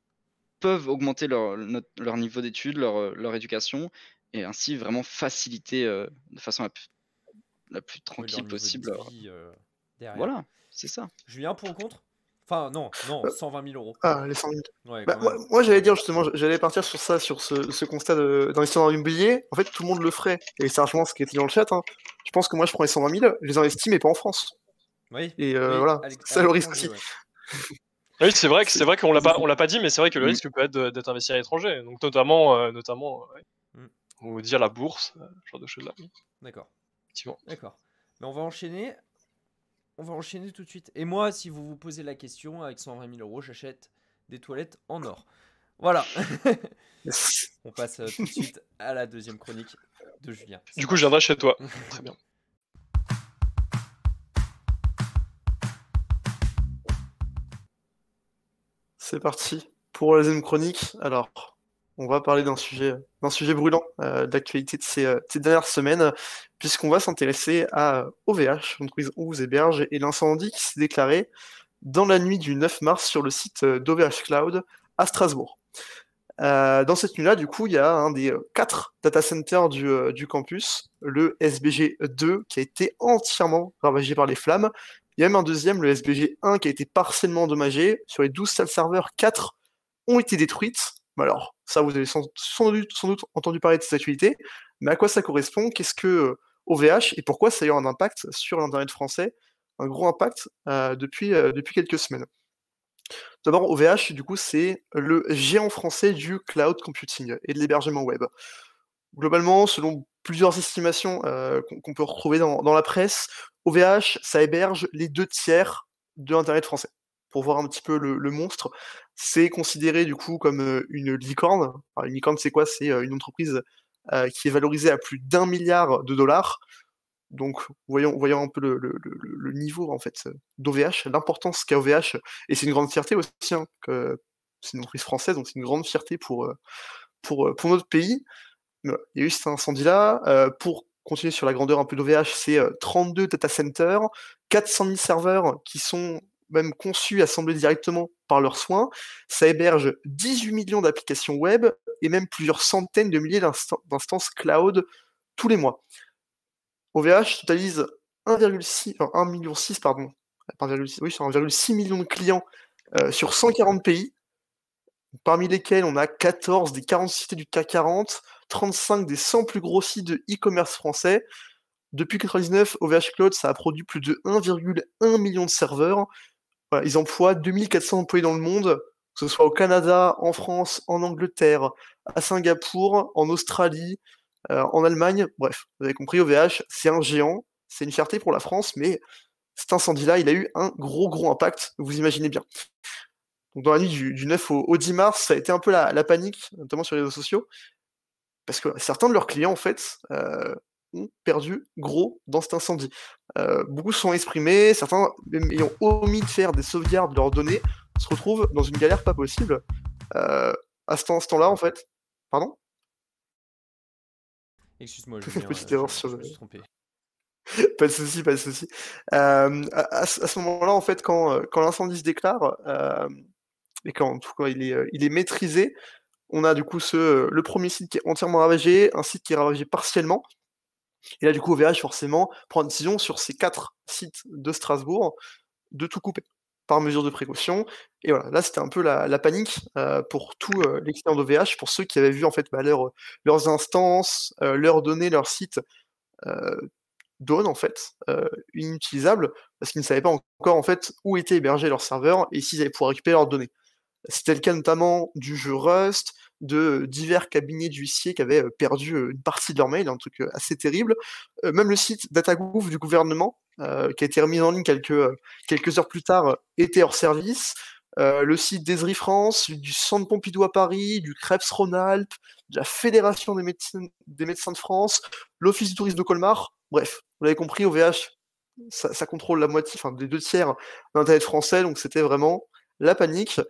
peuvent augmenter leur niveau d'études, leur éducation, et ainsi vraiment faciliter de façon la plus Oui, leur tranquille niveau de possible. vie, derrière. Voilà, c'est ça. Julien, pour ou contre? Enfin, non, Euh, 120 000 euros. Ah, les 100 000. Ouais, Bah, quand moi, même. moi, j'allais dire justement, j'allais partir sur ça, sur ce constat d'investissement dans l'immobilier. En fait, tout le monde le ferait. Et ça rejoint ce qui était dans le chat, hein. Je pense que moi, je prends les 120 000, je les investis, mais pas en France. Oui, Et oui, voilà, à ça le risque l'étranger, aussi. ouais. Oui, c'est vrai qu'on l'a pas dit, mais c'est vrai que le Mm. risque peut être d'être investi à l'étranger, donc notamment ouais. Mm. Ou dire la bourse, ce genre de choses là. D'accord, Effectivement. d'accord. Mais on va enchaîner. On va enchaîner tout de suite. Et moi, si vous vous posez la question, avec 120 000 euros, j'achète des toilettes en or. Voilà. On passe tout de suite à la deuxième chronique de Julien. C'est Du coup, je parti. viendrai chez toi. Très bien. C'est parti pour la deuxième chronique. Alors, on va parler d'un sujet brûlant d'actualité de ces dernières semaines, puisqu'on va s'intéresser à OVH, l'entreprise On vous héberge, et l'incendie qui s'est déclaré dans la nuit du 9 mars sur le site d'OVH Cloud à Strasbourg. Dans cette nuit-là, du coup, il y a un des 4 data centers du campus, le SBG2, qui a été entièrement ravagé par les flammes. Il y a même un deuxième, le SBG1, qui a été partiellement endommagé. Sur les 12 salles serveurs, 4 ont été détruites. Alors, ça, vous avez sans doute entendu parler de cette actualité, mais à quoi ça correspond? Qu'est-ce que OVH et pourquoi ça a eu un impact sur l'Internet français? Un gros impact depuis quelques semaines. D'abord, OVH, du coup, c'est le géant français du cloud computing et de l'hébergement web. Globalement, selon plusieurs estimations qu'on peut retrouver dans la presse, OVH, ça héberge les 2 tiers de l'Internet français. Pour voir un petit peu le monstre, c'est considéré du coup comme une licorne. Alors, une licorne, c'est quoi? C'est une entreprise qui est valorisée à plus d'1 milliard de dollars. Donc, voyons un peu le niveau en fait d'OVH, l'importance qu'a OVH, et c'est une grande fierté aussi, hein, que c'est une entreprise française, donc c'est une grande fierté pour notre pays. Mais voilà, il y a eu cet incendie-là. Pour continuer sur la grandeur un peu d'OVH, c'est 32 data centers, 400 000 serveurs qui sont même conçus, assemblés directement par leurs soins. Ça héberge 18 millions d'applications web et même plusieurs centaines de milliers d'instances cloud tous les mois. OVH totalise 1,6 million, pardon, pas 1,6, oui, c'est 1,6 million de clients sur 140 pays, parmi lesquels on a 14 des 40 cités du CAC 40, 35 des 100 plus gros sites de e-commerce français. Depuis 1999, OVH Cloud, ça a produit plus de 1,1 million de serveurs. Voilà, ils emploient 2400 employés dans le monde, que ce soit au Canada, en France, en Angleterre, à Singapour, en Australie, en Allemagne. Bref, vous avez compris, OVH, c'est un géant, c'est une fierté pour la France, mais cet incendie-là, il a eu un gros impact, vous imaginez bien. Donc dans la nuit du 9 au 10 mars, ça a été un peu la panique, notamment sur les réseaux sociaux, parce que certains de leurs clients, en fait, ont perdu gros dans cet incendie. Beaucoup se sont exprimés, certains, même ayant omis de faire des sauvegardes de leurs données, se retrouvent dans une galère pas possible. À cet instant-là, en fait... Pardon? Excuse-moi, Julien, Petite erreur je sur me suis trompé. Pas de souci, pas de souci. À ce moment-là, en fait, quand l'incendie se déclare, et quand en tout cas il est maîtrisé, on a du coup le premier site qui est entièrement ravagé, un site qui est ravagé partiellement. Et là, du coup, OVH, forcément, prend une décision sur ces 4 sites de Strasbourg de tout couper, par mesure de précaution. Et voilà, là, c'était un peu la panique pour tous les clients d'OVH, pour ceux qui avaient vu en fait leurs instances, leurs données, leurs sites down en fait, inutilisables, parce qu'ils ne savaient pas encore en fait où étaient hébergés leurs serveurs et s'ils allaient pouvoir récupérer leurs données. C'était le cas notamment du jeu Rust, de divers cabinets d'huissiers qui avaient perdu une partie de leur mail, un truc assez terrible. Même le site DataGouv du gouvernement, qui a été remis en ligne quelques heures plus tard, était hors service. le site d'Esri France, du Centre Pompidou à Paris, du Krebs Rhône-Alpes, de la Fédération des médecins de France, l'Office du tourisme de Colmar. Bref, vous l'avez compris, OVH, ça contrôle la moitié, enfin des 2 tiers de l'Internet français, donc c'était vraiment la panique.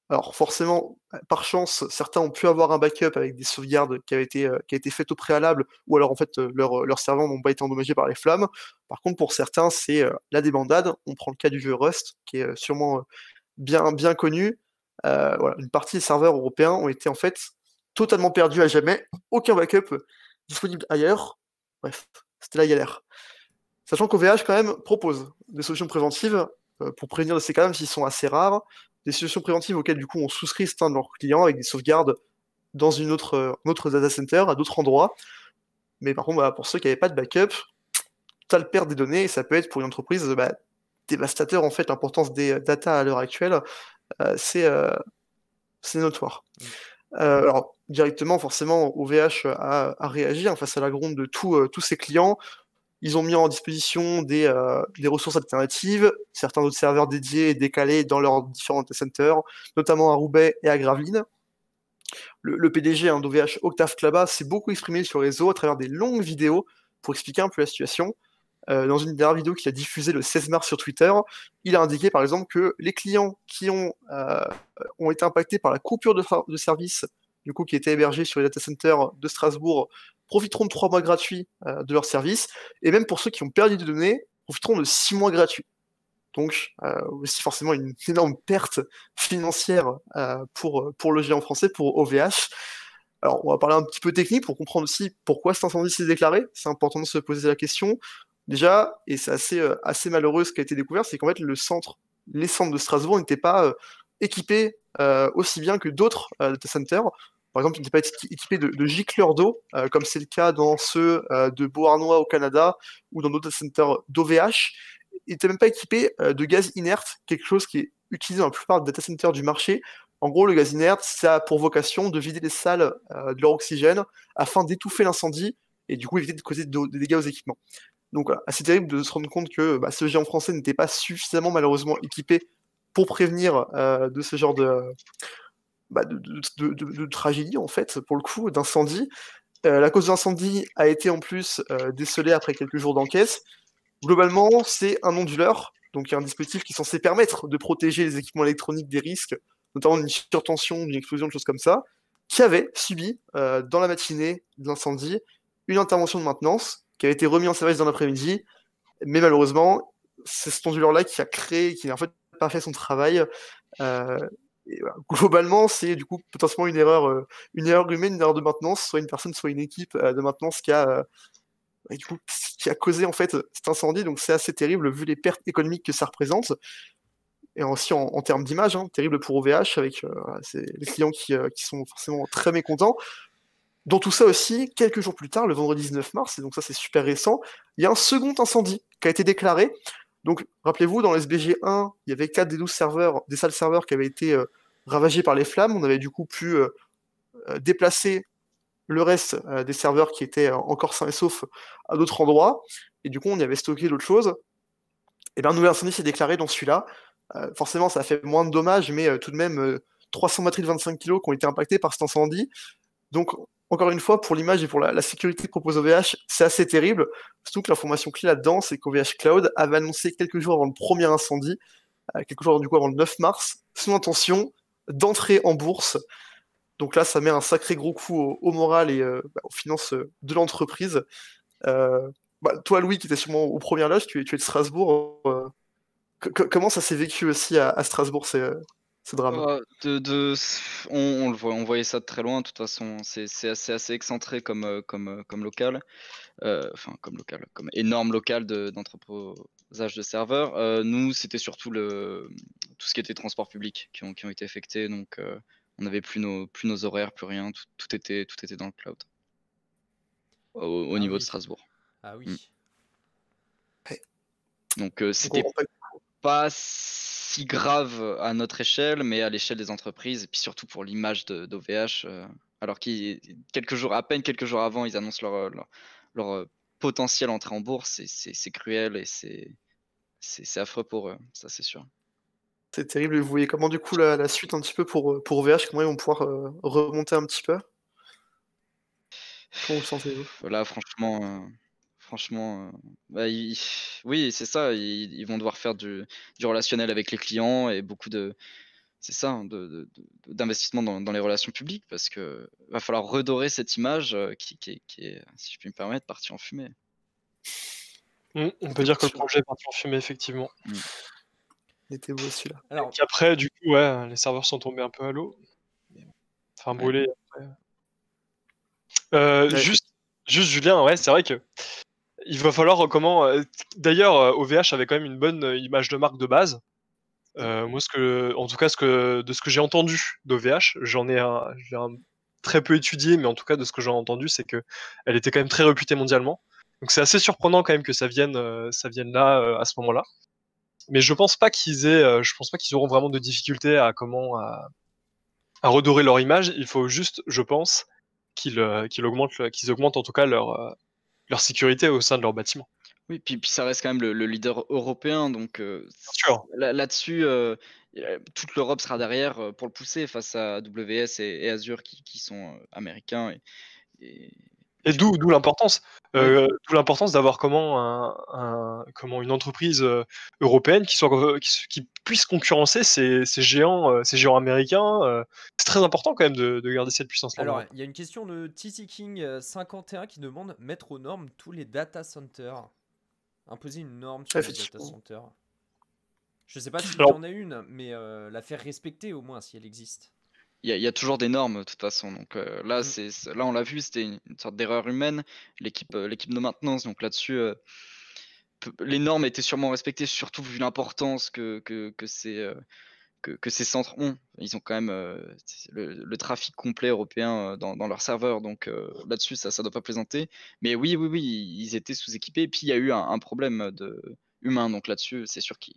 Alors forcément, par chance, certains ont pu avoir un backup avec des sauvegardes qui a été faites au préalable, ou alors en fait leurs serveurs n'ont pas été endommagés par les flammes. Par contre, pour certains, c'est la débandade. On prend le cas du jeu Rust, qui est sûrement bien connu. Voilà, une partie des serveurs européens ont été en fait totalement perdus à jamais, aucun backup disponible ailleurs. Bref, c'était la galère. Sachant qu'OVH quand même propose des solutions préventives pour prévenir de ces cas, même s'ils sont assez rares, des solutions préventives auxquelles du coup on souscrit certains de leurs clients avec des sauvegardes dans un autre data center, à d'autres endroits. Mais par contre, voilà, pour ceux qui n'avaient pas de backup, totale perte des données, et ça peut être pour une entreprise dévastateur en fait. L'importance des data à l'heure actuelle, c'est notoire. Alors directement, forcément, OVH a réagi face à la gronde de tous ses clients. Ils ont mis en disposition des ressources alternatives, certains autres serveurs dédiés et décalés dans leurs différents data centers, notamment à Roubaix et à Gravelines. Le PDG d'OVH, Octave Klaba, s'est beaucoup exprimé sur le réseau à travers des longues vidéos pour expliquer un peu la situation. Dans une dernière vidéo qu'il a diffusée le 16 mars sur Twitter, il a indiqué par exemple que les clients qui ont été impactés par la coupure de service, du coup qui était hébergée sur les data centers de Strasbourg, profiteront de 3 mois gratuits de leur service, et même pour ceux qui ont perdu des données, profiteront de 6 mois gratuits. Donc aussi forcément une énorme perte financière pour le géant français, pour OVH. Alors on va parler un petit peu technique pour comprendre aussi pourquoi cet incendie s'est déclaré. C'est important de se poser la question. Déjà, et c'est assez malheureux ce qui a été découvert, c'est qu'en fait les centres de Strasbourg n'étaient pas équipés aussi bien que d'autres data centers. Par exemple, ils n'étaient pas équipés de gicleurs d'eau, comme c'est le cas dans ceux de Beauharnois au Canada ou dans d'autres data centers d'OVH. Ils n'étaient même pas équipés de gaz inerte, quelque chose qui est utilisé dans la plupart des data centers du marché. En gros, le gaz inerte, ça a pour vocation de vider les salles de leur oxygène afin d'étouffer l'incendie et du coup éviter de causer des dégâts aux équipements. Donc voilà, assez terrible de se rendre compte que ce géant français n'était pas suffisamment malheureusement équipé pour prévenir de ce genre de tragédie, en fait, pour le coup, d'incendie. La cause de l'incendie a été en plus décelée après quelques jours d'enquête. Globalement, c'est un onduleur, donc il y a un dispositif qui est censé permettre de protéger les équipements électroniques des risques, notamment d'une surtension, d'une explosion, de choses comme ça, qui avait subi, dans la matinée de l'incendie, une intervention de maintenance qui a été remise en service dans l'après-midi, mais malheureusement, c'est cet onduleur-là qui n'a en fait pas fait son travail. Et voilà. Globalement, c'est du coup potentiellement une erreur humaine, une erreur de maintenance, soit une personne, soit une équipe de maintenance qui a causé en fait cet incendie. Donc c'est assez terrible vu les pertes économiques que ça représente, et aussi en termes d'image, terrible pour OVH avec les clients qui sont forcément très mécontents. Dans tout ça aussi, quelques jours plus tard, le vendredi 19 mars, et donc ça c'est super récent, il y a un second incendie qui a été déclaré. Donc rappelez-vous, dans le SBG 1, il y avait 4 des 12 serveurs, des salles serveurs qui avaient été ravagées par les flammes. On avait du coup pu déplacer le reste des serveurs qui étaient encore sains et saufs à d'autres endroits. Et du coup, on y avait stocké d'autres choses. Et bien, un nouvel incendie s'est déclaré dans celui-là. Forcément, ça a fait moins de dommages, mais tout de même 300 batteries de 25 kg qui ont été impactées par cet incendie. Donc, encore une fois, pour l'image et pour la sécurité que propose OVH, c'est assez terrible. Surtout que l'information clé là-dedans, c'est qu'OVH Cloud avait annoncé quelques jours avant le premier incendie, quelques jours du coup avant le 9 mars, son intention d'entrer en bourse. Donc là, ça met un sacré gros coup au moral et aux finances de l'entreprise. Toi, Louis, qui était sûrement aux premières loges, tu es de Strasbourg. Comment ça s'est vécu aussi à Strasbourg, ce drame? On le voit, on voyait ça de très loin. De toute façon, c'est assez excentré comme local, comme énorme local d'entreposage de serveurs. Nous, c'était surtout tout ce qui était transport public qui ont été affectés. Donc, on n'avait plus nos horaires, plus rien. Tout était dans le cloud au niveau de Strasbourg. Ah oui. Donc, c'était pas si grave à notre échelle, mais à l'échelle des entreprises, et puis surtout pour l'image d'OVH, alors à peine quelques jours avant, ils annoncent leur potentielle entrée en bourse, c'est cruel et c'est affreux pour eux, ça c'est sûr. C'est terrible. Et vous voyez comment du coup la suite un petit peu pour VH, comment ils vont pouvoir remonter un petit peu? Comment vous le sentez-vous? Là, franchement, bah, oui, c'est ça, ils vont devoir faire du relationnel avec les clients et beaucoup de c'est ça, hein, d'investissement dans les relations publiques parce que va falloir redorer cette image, qui est, si je puis me permettre, partie en fumée. On peut dire que le projet est parti en fumée, effectivement. Mmh. Il était beau celui-là. Alors, Et qu'après, du coup, ouais, les serveurs sont tombés un peu à l'eau. Enfin, Ouais. brûlés après. Ouais. Juste Julien, ouais, c'est vrai que il va falloir d'ailleurs, OVH avait quand même une bonne image de marque de base. Moi, en tout cas, de ce que j'ai entendu d'OVH, j'ai un très peu étudié, mais en tout cas, de ce que j'ai entendu, c'est que elle était quand même très réputée mondialement. Donc, c'est assez surprenant quand même que ça vienne là à ce moment-là. Mais je pense pas qu'ils auront vraiment de difficultés à redorer leur image. Il faut juste, je pense, qu'ils augmentent en tout cas leur sécurité au sein de leur bâtiment. Oui, puis ça reste quand même le leader européen, donc Bien sûr. là-dessus, toute l'Europe sera derrière, pour le pousser face à AWS et Azure qui sont, américains et Et du coup d'où l'importance, oui. d'où l'importance d'avoir une entreprise européenne qui puisse concurrencer ces géants américains. C'est très important quand même de garder cette puissance-là. alors, il y a une question de TT King 51 qui demande mettre aux normes tous les data centers. Imposer une norme sur les data Effectivement. centers. Je sais pas s'il y Alors- en a une, mais la faire respecter au moins si elle existe. Il y a toujours des normes de toute façon, donc là, Mhm. là on l'a vu, c'était une sorte d'erreur humaine, l'équipe de maintenance, donc là-dessus, les normes étaient sûrement respectées, surtout vu l'importance que ces centres ont. Ils ont quand même, le trafic complet européen, dans leurs serveurs, donc là-dessus, ça doit pas plaisanter. Mais oui, ils étaient sous-équipés et puis il y a eu un problème humain, donc là-dessus, c'est sûr qu'il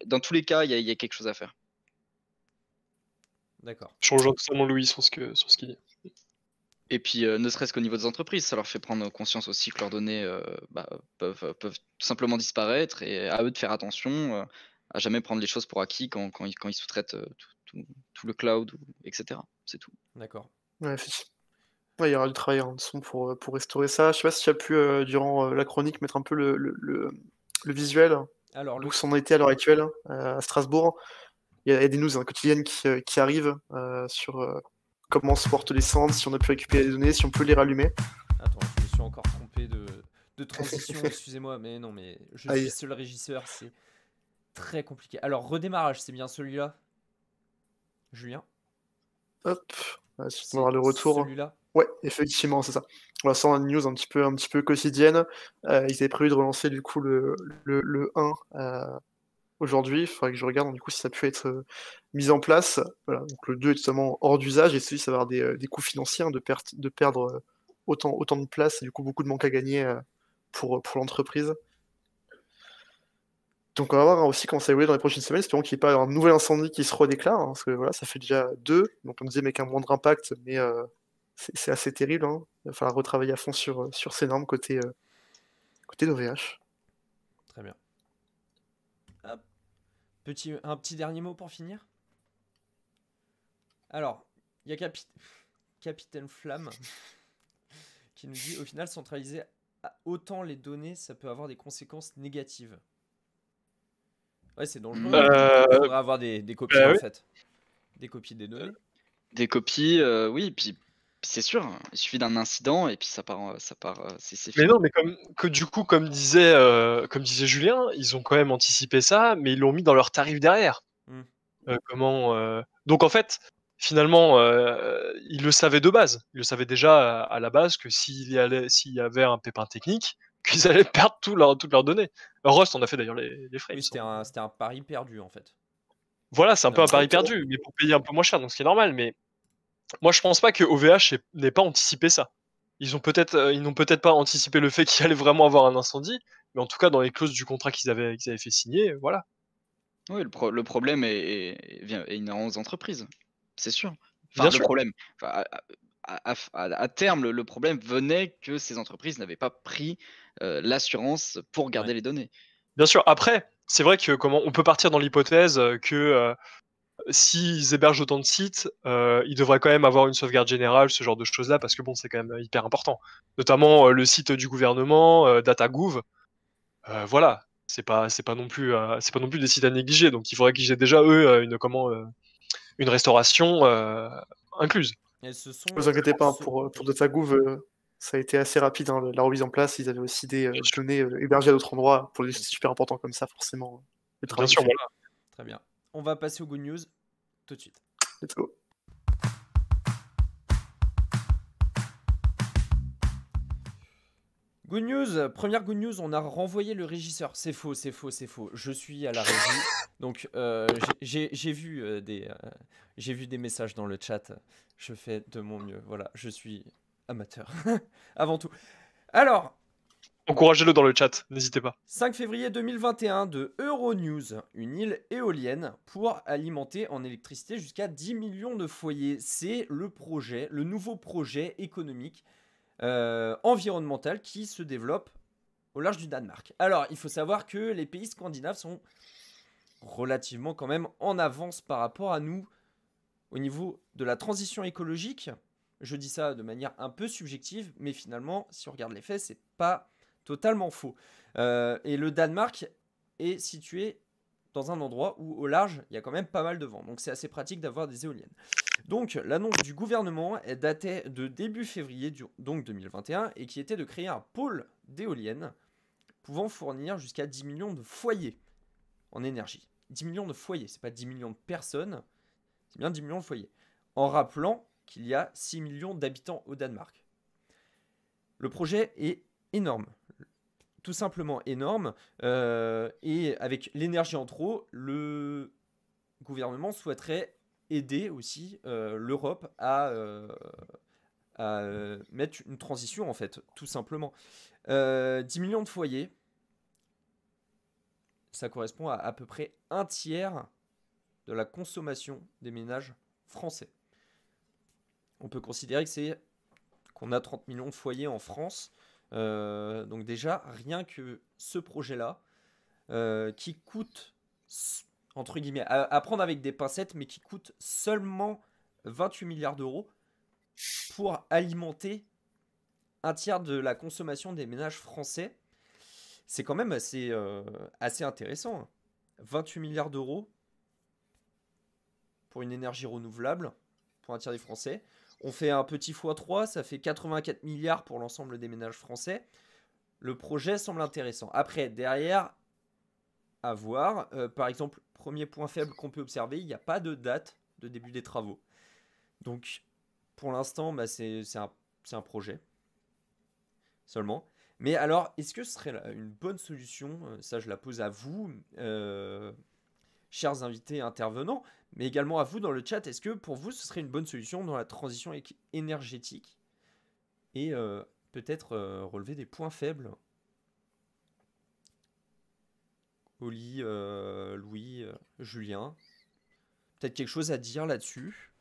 dans tous les cas, il y a quelque chose à faire. D'accord. Je rejoins totalement Louis sur ce qu'il dit. Et puis, ne serait-ce qu'au niveau des entreprises, ça leur fait prendre conscience aussi que leurs données, peuvent tout simplement disparaître et à eux de faire attention, à jamais prendre les choses pour acquis quand ils sous-traitent, tout le cloud et cetera. C'est tout. D'accord. Ouais, effectivement. Ouais, il y aura du travail en dessous pour restaurer ça. Je sais pas si tu as pu, durant la chronique, mettre un peu le visuel Alors, d'où c'en était à l'heure actuelle à Strasbourg. Il y a des news quotidiennes qui arrivent sur comment se portent les centres, si on a pu récupérer les données, si on peut les rallumer. Attends, je me suis encore trompé de transition, excusez-moi, mais non, mais je Aïe. suis seul régisseur, c'est très compliqué. Alors, redémarrage, c'est bien celui-là, Julien? Hop, on va C'est avoir le retour. celui-là? Ouais, effectivement, c'est ça. Voilà, ça, on a une news un petit peu quotidienne. Ils avaient prévu de relancer du coup le 1 aujourd'hui. Il faudrait que je regarde du coup si ça peut être mis en place. Voilà, donc le 2 est totalement hors d'usage et celui, ça va avoir des coûts financiers hein, de perdre autant de place et du coup beaucoup de manque à gagner pour l'entreprise. Donc on va voir hein, aussi comment ça évolue dans les prochaines semaines. Espérons qu'il n'y ait pas un nouvel incendie qui se redéclare, hein, parce que voilà, ça fait déjà 2. Donc on disait mais avec un moindre impact, mais c'est assez terrible. Hein. Il va falloir retravailler à fond sur ces normes côté d'OVH. Très bien. Hop. Un petit dernier mot pour finir. Alors, il y a Capitaine Flamme qui nous dit au final, centraliser autant les données, ça peut avoir des conséquences négatives. Ouais, c'est dangereux. Il faudrait avoir des copies en oui. fait. Des copies des données. Des copies, oui, puis c'est sûr, hein, il suffit d'un incident et puis ça part, c'est Mais fini. non, mais comme disait Julien, ils ont quand même anticipé ça, mais ils l'ont mis dans leur tarif derrière. Hmm. Donc en fait, finalement, ils le savaient de base. Ils le savaient déjà à la base que s'il y avait un pépin technique, qu'ils allaient perdre toutes leurs données. Rust en a fait d'ailleurs les frais. Oui, il me semble. c'était un pari perdu en fait. Voilà, c'est un peu un pari Exactement. perdu, mais pour payer un peu moins cher, donc ce qui est normal. Mais moi, je pense pas que OVH n'ait pas anticipé ça. Ils n'ont peut-être pas anticipé le fait qu'il allait vraiment avoir un incendie, mais en tout cas, dans les clauses du contrat qu'ils avaient fait signer, voilà. Oui, le problème est inhérent aux entreprises, c'est sûr. Enfin, Bien le sûr. problème, enfin, à terme, le problème venait que ces entreprises n'avaient pas pris l'assurance pour garder Ouais. les données. Bien sûr, après, c'est vrai que on peut partir dans l'hypothèse que s'ils hébergent autant de sites, ils devraient quand même avoir une sauvegarde générale, ce genre de choses-là, parce que bon, c'est quand même hyper important. Notamment le site du gouvernement, DataGouv, voilà, c'est pas non plus des sites à négliger. Donc il faudrait qu'ils aient déjà eux une restauration incluse. Et ce sont Ne vous inquiétez pas, ceux- pour DataGouv, ça a été assez rapide, hein, la remise en place. Ils avaient aussi des données hébergées à d'autres endroits. Pour des sites super importants comme ça, forcément, le Bien travail est sûr, fait. voilà. Très bien. On va passer aux good news tout de suite. Let's go. Good news, première good news, on a renvoyé le régisseur. C'est faux, c'est faux, c'est faux. Je suis à la régie. Donc j'ai vu j'ai vu des messages dans le chat. Je fais de mon mieux. Voilà, je suis amateur avant tout. Alors, Encouragez-le dans le chat, n'hésitez pas. 5 février 2021 de Euronews, une île éolienne pour alimenter en électricité jusqu'à 10 millions de foyers. C'est le projet, le nouveau projet économique environnemental qui se développe au large du Danemark. Alors, il faut savoir que les pays scandinaves sont relativement quand même en avance par rapport à nous au niveau de la transition écologique. Je dis ça de manière un peu subjective, mais finalement, si on regarde les faits, c'est pas totalement faux. Et le Danemark est situé dans un endroit où au large, il y a quand même pas mal de vent. Donc c'est assez pratique d'avoir des éoliennes. Donc l'annonce du gouvernement est datée de début février donc 2021 et qui était de créer un pôle d'éoliennes pouvant fournir jusqu'à 10 millions de foyers en énergie. 10 millions de foyers, c'est pas 10 millions de personnes, c'est bien 10 millions de foyers. En rappelant qu'il y a 6 millions d'habitants au Danemark. Le projet est énorme, tout simplement énorme, et avec l'énergie en trop, le gouvernement souhaiterait aider aussi l'Europe à mettre une transition en fait, tout simplement. 10 millions de foyers, ça correspond à peu près un tiers de la consommation des ménages français. On peut considérer qu'on a 30 millions de foyers en France. Donc déjà, rien que ce projet-là, qui coûte, entre guillemets, à prendre avec des pincettes, mais qui coûte seulement 28 milliards d'euros pour alimenter un tiers de la consommation des ménages français. C'est quand même assez intéressant. 28 milliards d'euros pour une énergie renouvelable, pour un tiers des Français. On fait un petit x3, ça fait 84 milliards pour l'ensemble des ménages français. Le projet semble intéressant. Après, derrière, à voir. Par exemple, premier point faible qu'on peut observer, il n'y a pas de date de début des travaux. Donc, pour l'instant, bah, c'est un projet seulement. Mais alors, est-ce que ce serait une bonne solution? Ça, je la pose à vous, chers invités intervenants, mais également à vous dans le chat. Est-ce que pour vous, ce serait une bonne solution dans la transition énergétique? Et peut-être relever des points faibles. Oli, Louis, Julien. Peut-être quelque chose à dire là-dessus?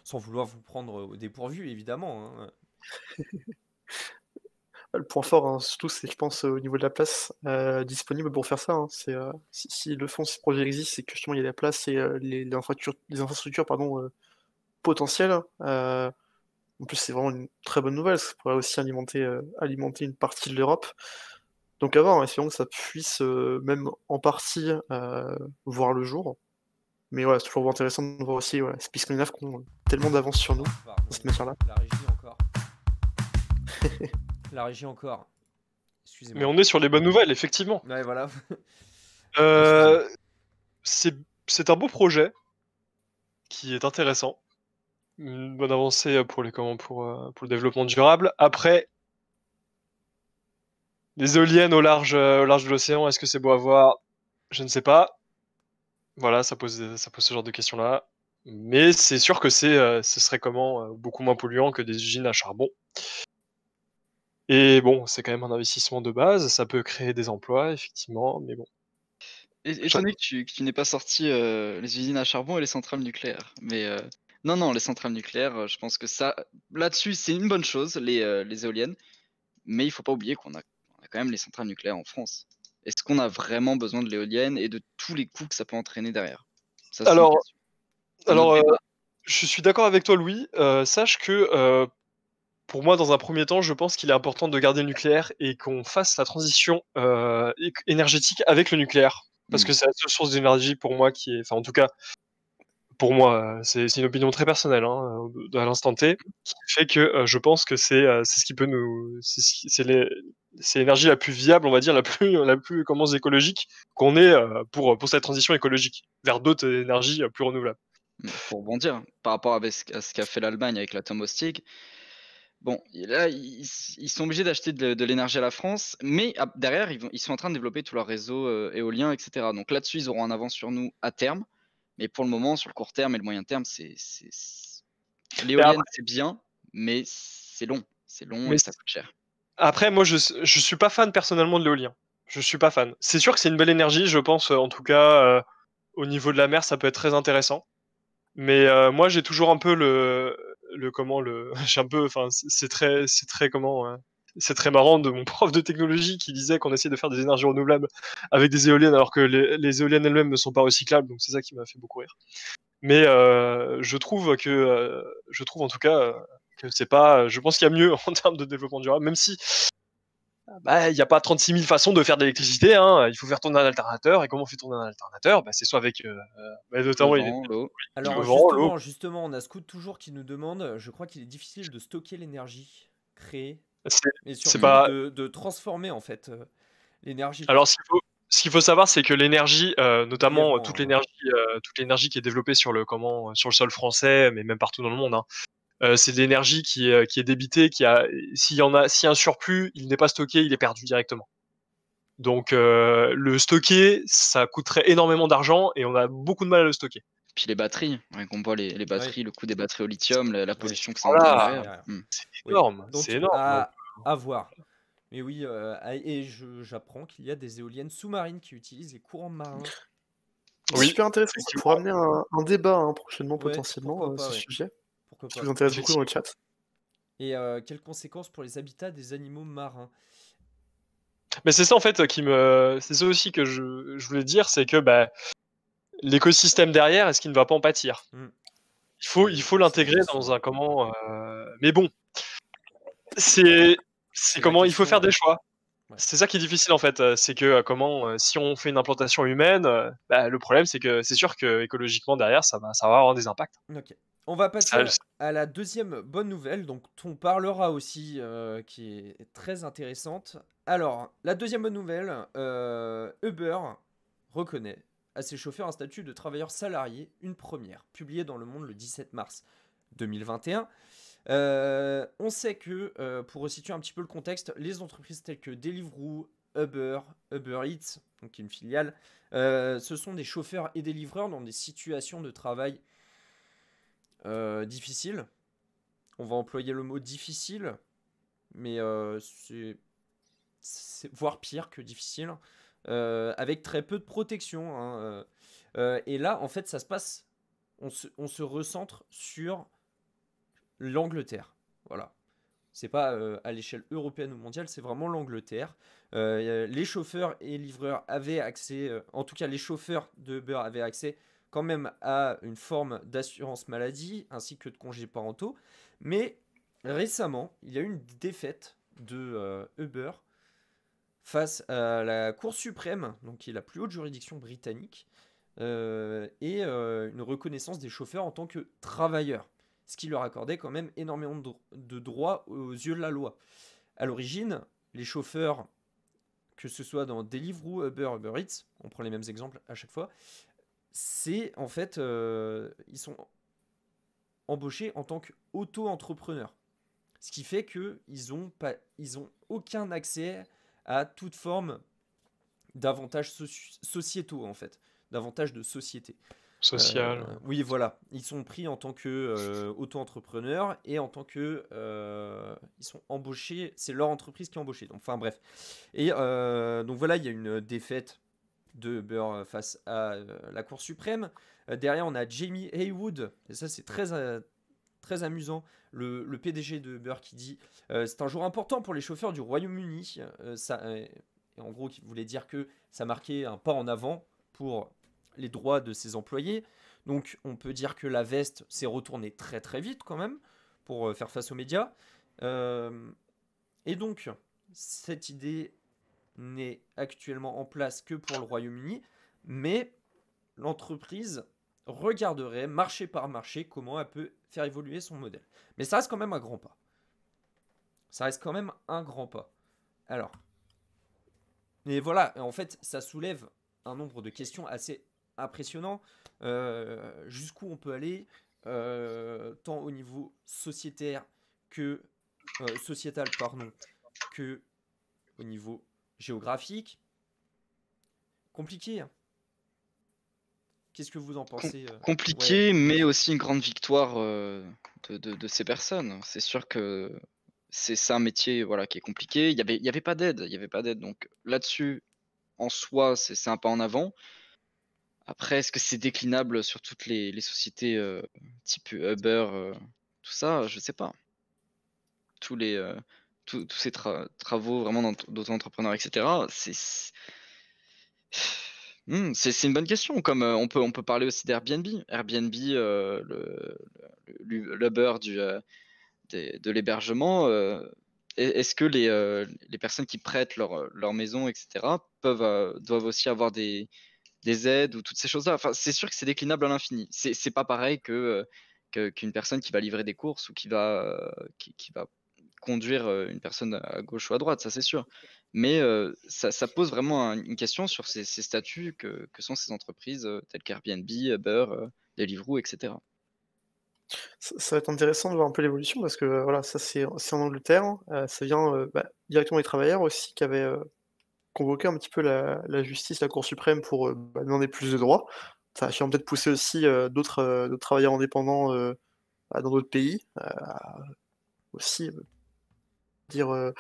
Sans vouloir vous prendre au dépourvu, évidemment. Hein. Le point fort, hein, surtout, c'est, je pense, au niveau de la place disponible pour faire ça. Hein. Si le fond, si ce projet existe, c'est que justement, il y a la place et les infrastructures potentielles. En plus, c'est vraiment une très bonne nouvelle. Ça pourrait aussi alimenter une partie de l'Europe. Donc à voir, espérons que ça puisse même en partie voir le jour. Mais voilà, c'est toujours intéressant de voir aussi ces pays scandinaves qui ont tellement d'avance sur nous dans cette matière-là. La régie encore. La régie encore. Excusez-moi. Mais on est sur les bonnes nouvelles, effectivement. Ouais, voilà. C'est un beau projet qui est intéressant. Une bonne avancée pour le développement durable. Après, les éoliennes au large de l'océan, est-ce que c'est beau à voir? Je ne sais pas. Voilà, ça pose ce genre de questions-là. Mais c'est sûr que ce serait beaucoup moins polluant que des usines à charbon. Et bon, c'est quand même un investissement de base, ça peut créer des emplois, effectivement, mais bon. Étonné que tu n'aies pas sorti les usines à charbon et les centrales nucléaires. Mais non, les centrales nucléaires, je pense que ça, là-dessus, c'est une bonne chose, les éoliennes. Mais il faut pas oublier qu'on a quand même les centrales nucléaires en France. est-ce qu'on a vraiment besoin de l'éolienne et de tous les coûts que ça peut entraîner derrière? Ça, c'est une Alors, question. C'est un autre alors débat. je suis d'accord avec toi, Louis. Sache que pour moi, dans un premier temps, je pense qu'il est important de garder le nucléaire et qu'on fasse la transition énergétique avec le nucléaire. Parce que c'est la seule source d'énergie pour moi qui est. Enfin, en tout cas, pour moi, c'est une opinion très personnelle à l'instant T, qui fait que je pense que c'est ce qui peut nous. C'est l'énergie la plus viable, on va dire, la plus comment, écologique qu'on ait pour cette transition écologique vers d'autres énergies plus renouvelables. Pour rebondir, par rapport à ce qu'a fait l'Allemagne avec l'Atom Hosting, bon, là, ils sont obligés d'acheter de l'énergie à la France, mais derrière, ils sont en train de développer tout leur réseau éolien, etc. Donc là-dessus, ils auront un avance sur nous à terme. Mais pour le moment, sur le court terme et le moyen terme, l'éolienne, c'est bien, mais c'est long. C'est long et ça coûte cher. Après, moi, je suis pas fan personnellement de l'éolien. Je suis pas fan. C'est sûr que c'est une belle énergie, je pense, en tout cas, au niveau de la mer, ça peut être très intéressant. Mais moi, j'ai toujours un peu j'ai un peu, enfin, c'est très marrant de mon prof de technologie qui disait qu'on essayait de faire des énergies renouvelables avec des éoliennes, alors que les éoliennes elles-mêmes ne sont pas recyclables, donc c'est ça qui m'a fait beaucoup rire. Mais je trouve en tout cas que c'est pas. Je pense qu'il y a mieux en termes de développement durable, même si il n'y a pas 36 000 façons de faire de l'électricité. Il faut faire tourner un alternateur. Et comment on fait tourner un alternateur? C'est soit avec notamment le vent, l'eau. Alors justement, on a Scout toujours qui nous demande, je crois qu'il est difficile de stocker l'énergie créée et surtout de transformer en fait l'énergie. Alors ce qu'il faut savoir, c'est que l'énergie, notamment toute l'énergie qui est développée sur le sol français, mais même partout dans le monde, c'est de l'énergie qui est débitée, s'il y a un surplus, il n'est pas stocké, il est perdu directement. Donc le stocker, ça coûterait énormément d'argent et on a beaucoup de mal à le stocker. Puis les batteries, on voit les batteries, le coût des batteries au lithium, la pollution que ça Voilà. entraîne derrière. C'est énorme, donc, c'est énorme. À voir. Mais oui, et j'apprends qu'il y a des éoliennes sous-marines qui utilisent les courants marins. Oui, super intéressant, ça pourra amener un débat prochainement potentiellement pas, ce sujet. Pourquoi pas. Ça vous intéresse beaucoup dans le chat. Et quelles conséquences pour les habitats des animaux marins? Mais c'est ça en fait c'est ça aussi que je voulais dire, c'est que l'écosystème derrière, est-ce qu'il ne va pas en pâtir? Il faut l'intégrer dans un mais bon, c'est comment il faut faire des choix. Ouais. C'est ça qui est difficile en fait, c'est que si on fait une implantation humaine, le problème c'est que c'est sûr que écologiquement derrière ça va avoir des impacts. Ok. On va passer à la deuxième bonne nouvelle, donc on parlera aussi, qui est très intéressante. Alors, la deuxième bonne nouvelle, Uber reconnaît à ses chauffeurs un statut de travailleur salarié, une première, publiée dans Le Monde le 17 mars 2021. On sait que, pour resituer un petit peu le contexte, les entreprises telles que Deliveroo, Uber Eats, donc une filiale, ce sont des chauffeurs et des livreurs dans des situations de travail difficiles. On va employer le mot difficile, mais c'est voire pire que difficile, avec très peu de protection. Et là, en fait, ça se passe, on se recentre sur l'Angleterre. Voilà. C'est pas à l'échelle européenne ou mondiale, c'est vraiment l'Angleterre. Les chauffeurs et livreurs avaient accès, en tout cas les chauffeurs de Uber avaient accès quand même à une forme d'assurance maladie ainsi que de congés parentaux. Mais récemment, il y a eu une défaite de Uber face à la Cour suprême, donc qui est la plus haute juridiction britannique, et une reconnaissance des chauffeurs en tant que travailleurs, ce qui leur accordait quand même énormément de droits aux yeux de la loi. À l'origine, les chauffeurs, que ce soit dans Deliveroo, Uber Eats, on prend les mêmes exemples à chaque fois, c'est en fait, ils sont embauchés en tant qu'auto-entrepreneurs. Ce qui fait qu'ils ont aucun accès à toute forme d'avantages sociétaux, en fait, d'avantages de société. Social. Oui, voilà. Ils sont pris en tant que auto-entrepreneurs et en tant que ils sont embauchés. C'est leur entreprise qui est embauchée. Enfin bref. Et donc voilà, il y a une défaite de Uber face à la Cour suprême. Derrière, on a Jamie Haywood. Et ça, c'est très amusant. Le PDG de Uber qui dit c'est un jour important pour les chauffeurs du Royaume-Uni. en gros qui voulait dire que ça marquait un pas en avant pour les droits de ses employés. Donc on peut dire que la veste s'est retournée très très vite quand même pour faire face aux médias. Et donc cette idée n'est actuellement en place que pour le Royaume-Uni, mais l'entreprise regarderait marché par marché comment elle peut faire évoluer son modèle. Mais ça reste quand même un grand pas. Ça reste quand même un grand pas. Alors, et voilà, en fait, ça soulève un nombre de questions assez impressionnant. Jusqu'où on peut aller, tant au niveau sociétaire que sociétal, pardon, que au niveau géographique. Compliqué, hein. Qu'est-ce que vous en pensez Ouais. Compliqué, mais aussi une grande victoire de ces personnes. C'est sûr que c'est un métier voilà, qui est compliqué. Il y avait pas d'aide. Il y avait pas d'aide. Donc là-dessus, en soi, c'est un pas en avant. Après, est-ce que c'est déclinable sur toutes les sociétés type Uber, tout ça? Je sais pas. Tous les, tous ces travaux vraiment d'auto-entrepreneurs, etc. C'est une bonne question. Comme on peut parler aussi d'Airbnb. Airbnb, l'Uber de l'hébergement. Est-ce que les personnes qui prêtent leur maison, etc., doivent aussi avoir des aides ou toutes ces choses-là? Enfin, c'est sûr que c'est déclinable à l'infini. C'est pas pareil qu'une personne qui va livrer des courses ou qui va conduire une personne à gauche ou à droite, ça c'est sûr. Mais ça pose vraiment une question sur ces statuts que sont ces entreprises telles qu'Airbnb, Uber, Deliveroo, etc. Ça va être intéressant de voir un peu l'évolution parce que, voilà, ça c'est en Angleterre, ça vient, directement des travailleurs aussi qui avaient, convoqué un petit peu la justice, la Cour suprême pour, demander plus de droits. Ça a sûrement peut-être poussé aussi, d'autres travailleurs indépendants, dans d'autres pays, à aussi, dire,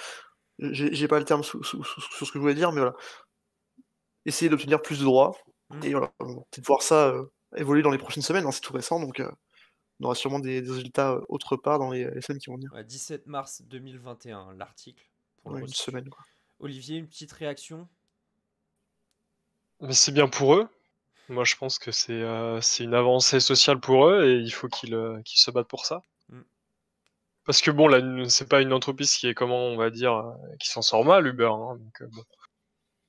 j'ai pas le terme sous ce que je voulais dire, mais voilà, essayer d'obtenir plus de droits Mm. et voilà, on va peut-être voir ça, évoluer dans les prochaines semaines, hein, c'est tout récent donc on aura sûrement des résultats, autre part dans les semaines qui vont venir. Ouais, 17 mars 2021, l'article pour le Ouais, une resituer. semaine, quoi. Olivier, une petite réaction? Mais c'est bien pour eux. Moi, je pense que c'est une avancée sociale pour eux et il faut qu'ils se battent pour ça. Mm. Parce que bon, là, c'est pas une entreprise qui est, comment on va dire, qui s'en sort mal, Uber. Hein, donc, bon.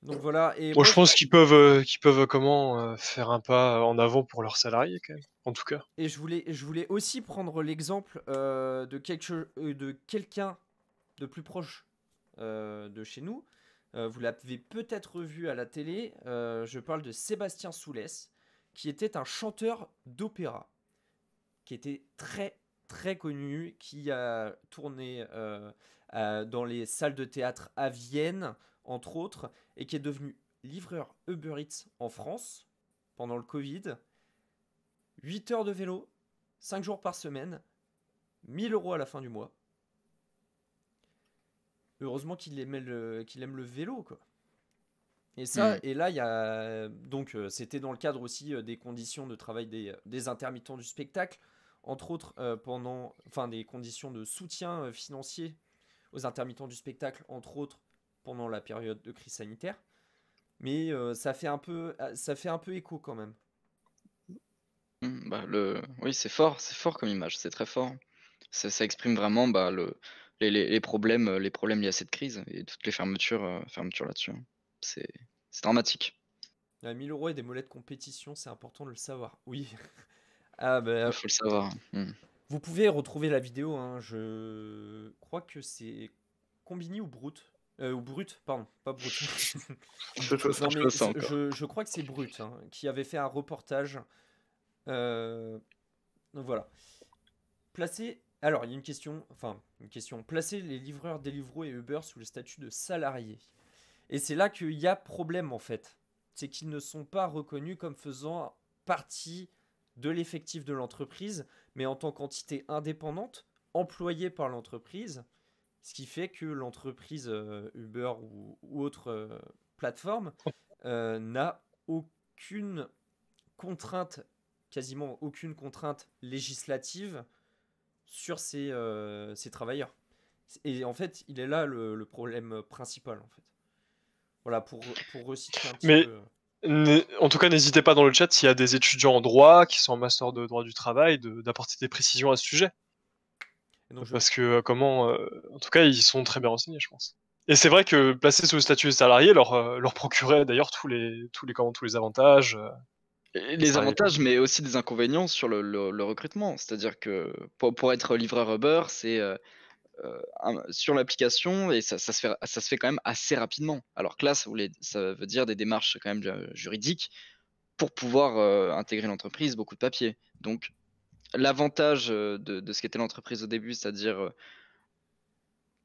Donc voilà, et Bon, moi je pense qu'ils peuvent comment faire un pas en avant pour leurs salariés, quand même. En tout cas. et je voulais aussi prendre l'exemple de quelqu'un de plus proche de chez nous. Vous l'avez peut-être vu à la télé. Je parle de Sébastien Soulès, qui était un chanteur d'opéra, qui était très très connu, qui a tourné dans les salles de théâtre à Vienne, entre autres, et qui est devenu livreur Uber Eats en France pendant le Covid. 8 heures de vélo, 5 jours par semaine, 1 000 € à la fin du mois. Heureusement qu'il aime le vélo, quoi. Et ça, et là, il y a. Donc, c'était dans le cadre aussi des conditions de travail des intermittents du spectacle, entre autres, enfin, des conditions de soutien financier aux intermittents du spectacle, entre autres, pendant la période de crise sanitaire. Mais ça fait un peu écho quand même. Oui, c'est fort comme image, c'est très fort. Ça exprime vraiment les problèmes liés à cette crise et toutes les fermetures là-dessus. C'est dramatique. 1 000 € et des mollets de compétition, c'est important de le savoir. Oui. Ah bah, Il faut le savoir. vous pouvez retrouver la vidéo, hein, je crois que c'est Combini ou Brut. Ou Brut, pardon, pas Brut. Non mais Je sais encore. je crois que c'est Brut, hein, qui avait fait un reportage. Donc voilà. Alors il y a une question. Placer les livreurs Deliveroo et Uber sous le statut de salariés. Et c'est là qu'il y a problème en fait. C'est qu'ils ne sont pas reconnus comme faisant partie de l'effectif de l'entreprise, mais en tant qu'entité indépendante, employée par l'entreprise, ce qui fait que l'entreprise Uber ou autre plateforme n'a aucune contrainte, quasiment aucune contrainte législative sur ses travailleurs. Et en fait, il est là le problème principal en fait. Voilà, pour resituer un petit Mais peu. En tout cas, n'hésitez pas dans le chat s'il y a des étudiants en droit qui sont en master de droit du travail d'apporter des précisions à ce sujet. Et donc, Parce que en tout cas, ils sont très bien renseignés, je pense. Et c'est vrai que placer sous le statut de salarié leur procurait d'ailleurs tous les avantages. Et les Ça avantages, mais aussi des inconvénients sur le recrutement. C'est-à-dire que pour être livreur Uber, c'est sur l'application et ça se fait quand même assez rapidement. Alors que là, ça veut dire des démarches quand même juridiques pour pouvoir intégrer l'entreprise, beaucoup de papiers. Donc, l'avantage de ce qu'était l'entreprise au début, c'est-à-dire,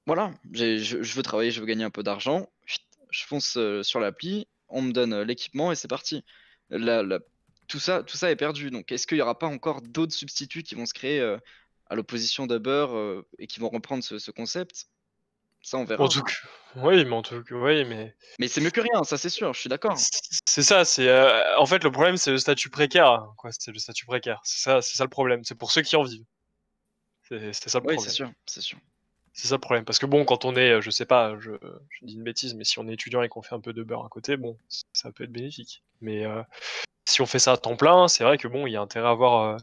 voilà, je veux travailler, je veux gagner un peu d'argent, chut, je fonce sur l'appli, on me donne l'équipement et c'est parti. La- la- tout ça est perdu. Donc, est-ce qu'il n'y aura pas encore d'autres substituts qui vont se créer à l'opposition d'Uber et qui vont reprendre ce concept? Ça, on En verra. tout cas, oui, mais en tout cas, oui, mais Mais c'est mieux que rien, ça c'est sûr, je suis d'accord. c'est ça. En fait le problème, c'est le statut précaire, hein, quoi. C'est le statut précaire. C'est ça le problème. C'est pour ceux qui en vivent. C'est ça le Oui, c'est problème. sûr, c'est sûr. C'est ça le problème. Parce que bon, quand on est, je sais pas, je dis une bêtise, mais si on est étudiant et qu'on fait un peu de beurre à côté, bon, ça peut être bénéfique. Mais si on fait ça à temps plein, c'est vrai que bon, il y a intérêt à avoir,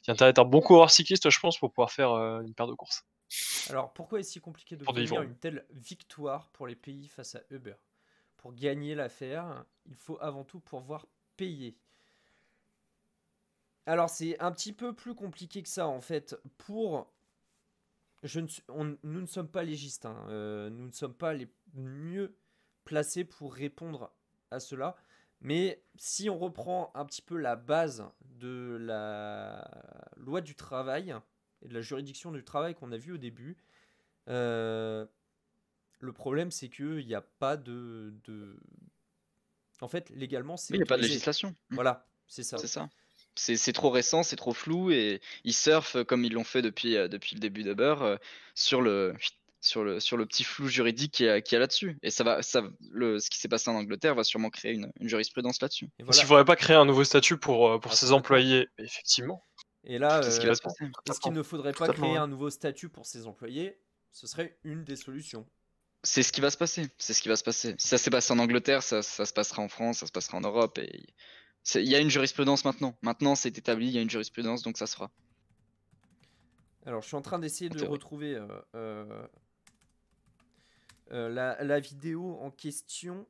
il y a intérêt à être un bon coureur cycliste, je pense, pour pouvoir faire une paire de courses. Alors, pourquoi est-il si compliqué Pour des d'obtenir livreurs. une telle victoire pour les pays face à Uber? Pour gagner l'affaire, il faut avant tout pouvoir payer. Alors, c'est un petit peu plus compliqué que ça, en fait. Nous ne sommes pas légistes, hein. Nous ne sommes pas les mieux placés pour répondre à cela. Mais si on reprend un petit peu la base de la loi du travail et de la juridiction du travail qu'on a vu au début, euh, le problème c'est qu'il n'y a pas En fait, légalement, c'est Oui, il n'y a pas de autorisé. législation. Voilà, c'est ça. C'est ça. C'est trop récent, c'est trop flou et ils surfent comme ils l'ont fait depuis le début d'Uber sur le petit flou juridique qu'il y a là-dessus. Et ce qui s'est passé en Angleterre va sûrement créer une jurisprudence là-dessus. Et Est-ce qu'il voilà. faudrait pas créer un nouveau statut pour Ah, ses complètement. employés? Effectivement. Et là, C'est ce qui va se passer. est-ce qu'il ne faudrait pas Totalement, créer ouais. un nouveau statut pour ses employés? Ce serait une des solutions. C'est ce qui va se passer. C'est ce qui va se passer. Si ça s'est passé en Angleterre, ça se passera en France, ça se passera en Europe. Et il y a une jurisprudence maintenant. Maintenant, c'est établi, il y a une jurisprudence, donc ça se fera. Alors, je suis en train d'essayer En de théorie. retrouver la vidéo en question.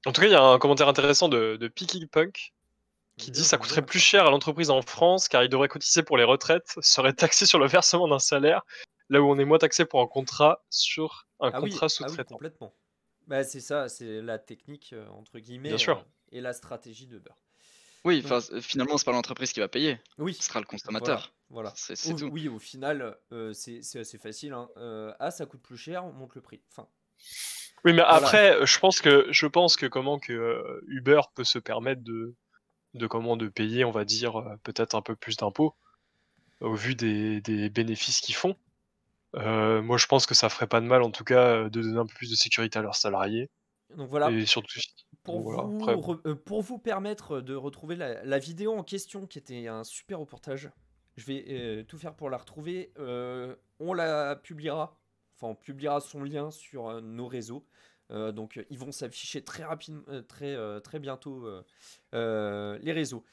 En tout cas, il y a un commentaire intéressant de Picky Punk qui dit D'ailleurs, ça j'aime bien coûterait la plus fin. cher à l'entreprise en France car il devrait cotiser pour les retraites, serait taxé sur le versement d'un salaire, là où on est moins taxé pour un contrat Ah oui, sous-traitant. complètement. Bah, c'est ça, c'est la technique, entre Bien guillemets, sûr. et la stratégie de Beurre. Oui, Donc, finalement, c'est pas l'entreprise qui va payer. oui, Ce sera le voilà, consommateur. voilà. C'est tout. Oui, au final, c'est assez facile, hein. Ça coûte plus cher, on monte le prix. Enfin, Oui, mais voilà. après, je pense que Uber peut se permettre de payer, on va dire, peut-être un peu plus d'impôts au vu des bénéfices qu'ils font. Moi, je pense que ça ferait pas de mal, en tout cas, de donner un peu plus de sécurité à leurs salariés. Donc voilà, Et surtout, pour voilà, vous, après, bon. pour vous permettre de retrouver la vidéo en question, qui était un super reportage, je vais tout faire pour la retrouver. On la publiera, enfin on publiera son lien sur nos réseaux. Donc ils vont s'afficher très rapidement, très bientôt les réseaux.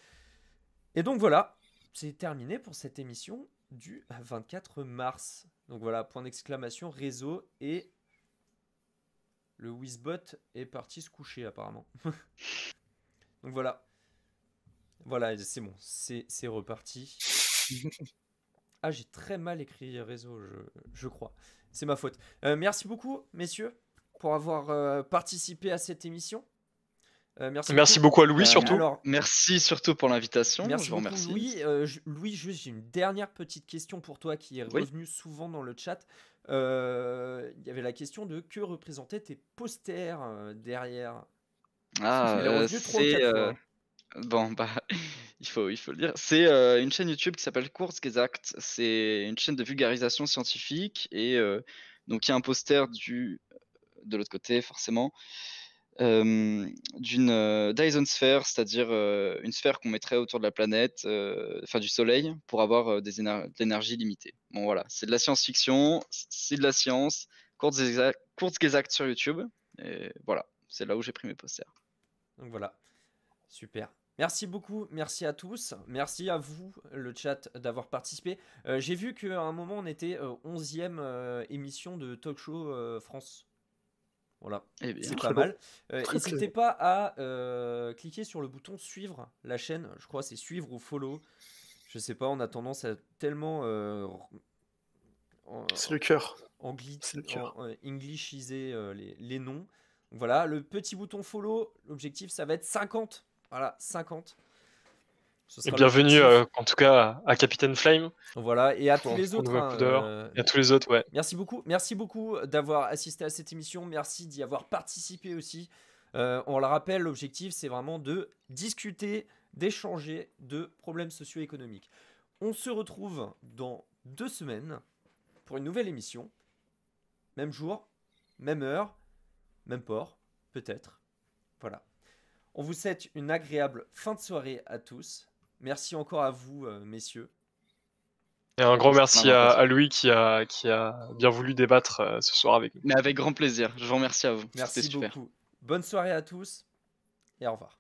Et donc voilà, c'est terminé pour cette émission du 24 mars. Donc voilà, point d'exclamation, réseau, et le Wizbot est parti se coucher apparemment. Donc voilà. Voilà, c'est bon, c'est reparti. Ah, j'ai très mal écrit réseau, je crois. C'est ma faute. Merci beaucoup, messieurs, pour avoir participé à cette émission. Merci beaucoup à Louis, Bah, surtout. Alors, merci surtout pour l'invitation. merci Je vous beaucoup, remercie. Louis. Louis, juste, j'ai une dernière petite question pour toi qui est Oui. revenue souvent dans le chat. Il y avait la question de que représentaient tes posters derrière. Ah, Elle est revenue 3 ou 4 fois. bon, bah, il faut le dire. C'est une chaîne YouTube qui s'appelle Kurzgesagt. C'est une chaîne de vulgarisation scientifique et donc il y a un poster de l'autre côté, forcément, d'une Dyson Sphere, c'est-à-dire une sphère qu'on mettrait autour de la planète, enfin du Soleil, pour avoir de l'énergie limitée. Bon, voilà, c'est de la science-fiction, c'est de la science. Kurzgesagt sur YouTube. Et voilà, c'est là où j'ai pris mes posters. Donc voilà, super. Merci beaucoup, merci à tous, merci à vous, le chat, d'avoir participé. J'ai vu qu'à un moment, on était 11e émission de Talk Show France. Voilà, Eh bien, c'est très pas bon. mal. Très N'hésitez pas à cliquer sur le bouton suivre la chaîne. Je crois c'est suivre ou follow. Je sais pas, on a tendance à tellement C'est le cœur. C'est le cœur. englishiser les noms. Donc voilà, le petit bouton follow, l'objectif ça va être 50. Voilà, 50. Ce Et sera bienvenue l'objectif. en tout cas à Capitaine Flame. Voilà, et à tous Pour les autres. Nouveau Coup d'Heure. Et à tous les autres, ouais. Merci beaucoup d'avoir assisté à cette émission. Merci d'y avoir participé aussi. On le rappelle, l'objectif c'est vraiment de discuter, d'échanger de problèmes socio-économiques. On se retrouve dans 2 semaines pour une nouvelle émission. Même jour, même heure, même port, peut-être. Voilà. On vous souhaite une agréable fin de soirée à tous. Merci encore à vous, messieurs. Et un grand merci vraiment à Louis qui a bien voulu débattre ce soir avec nous. Mais avec grand plaisir. Je vous remercie à vous. C'était Merci super. beaucoup. Bonne soirée à tous et au revoir.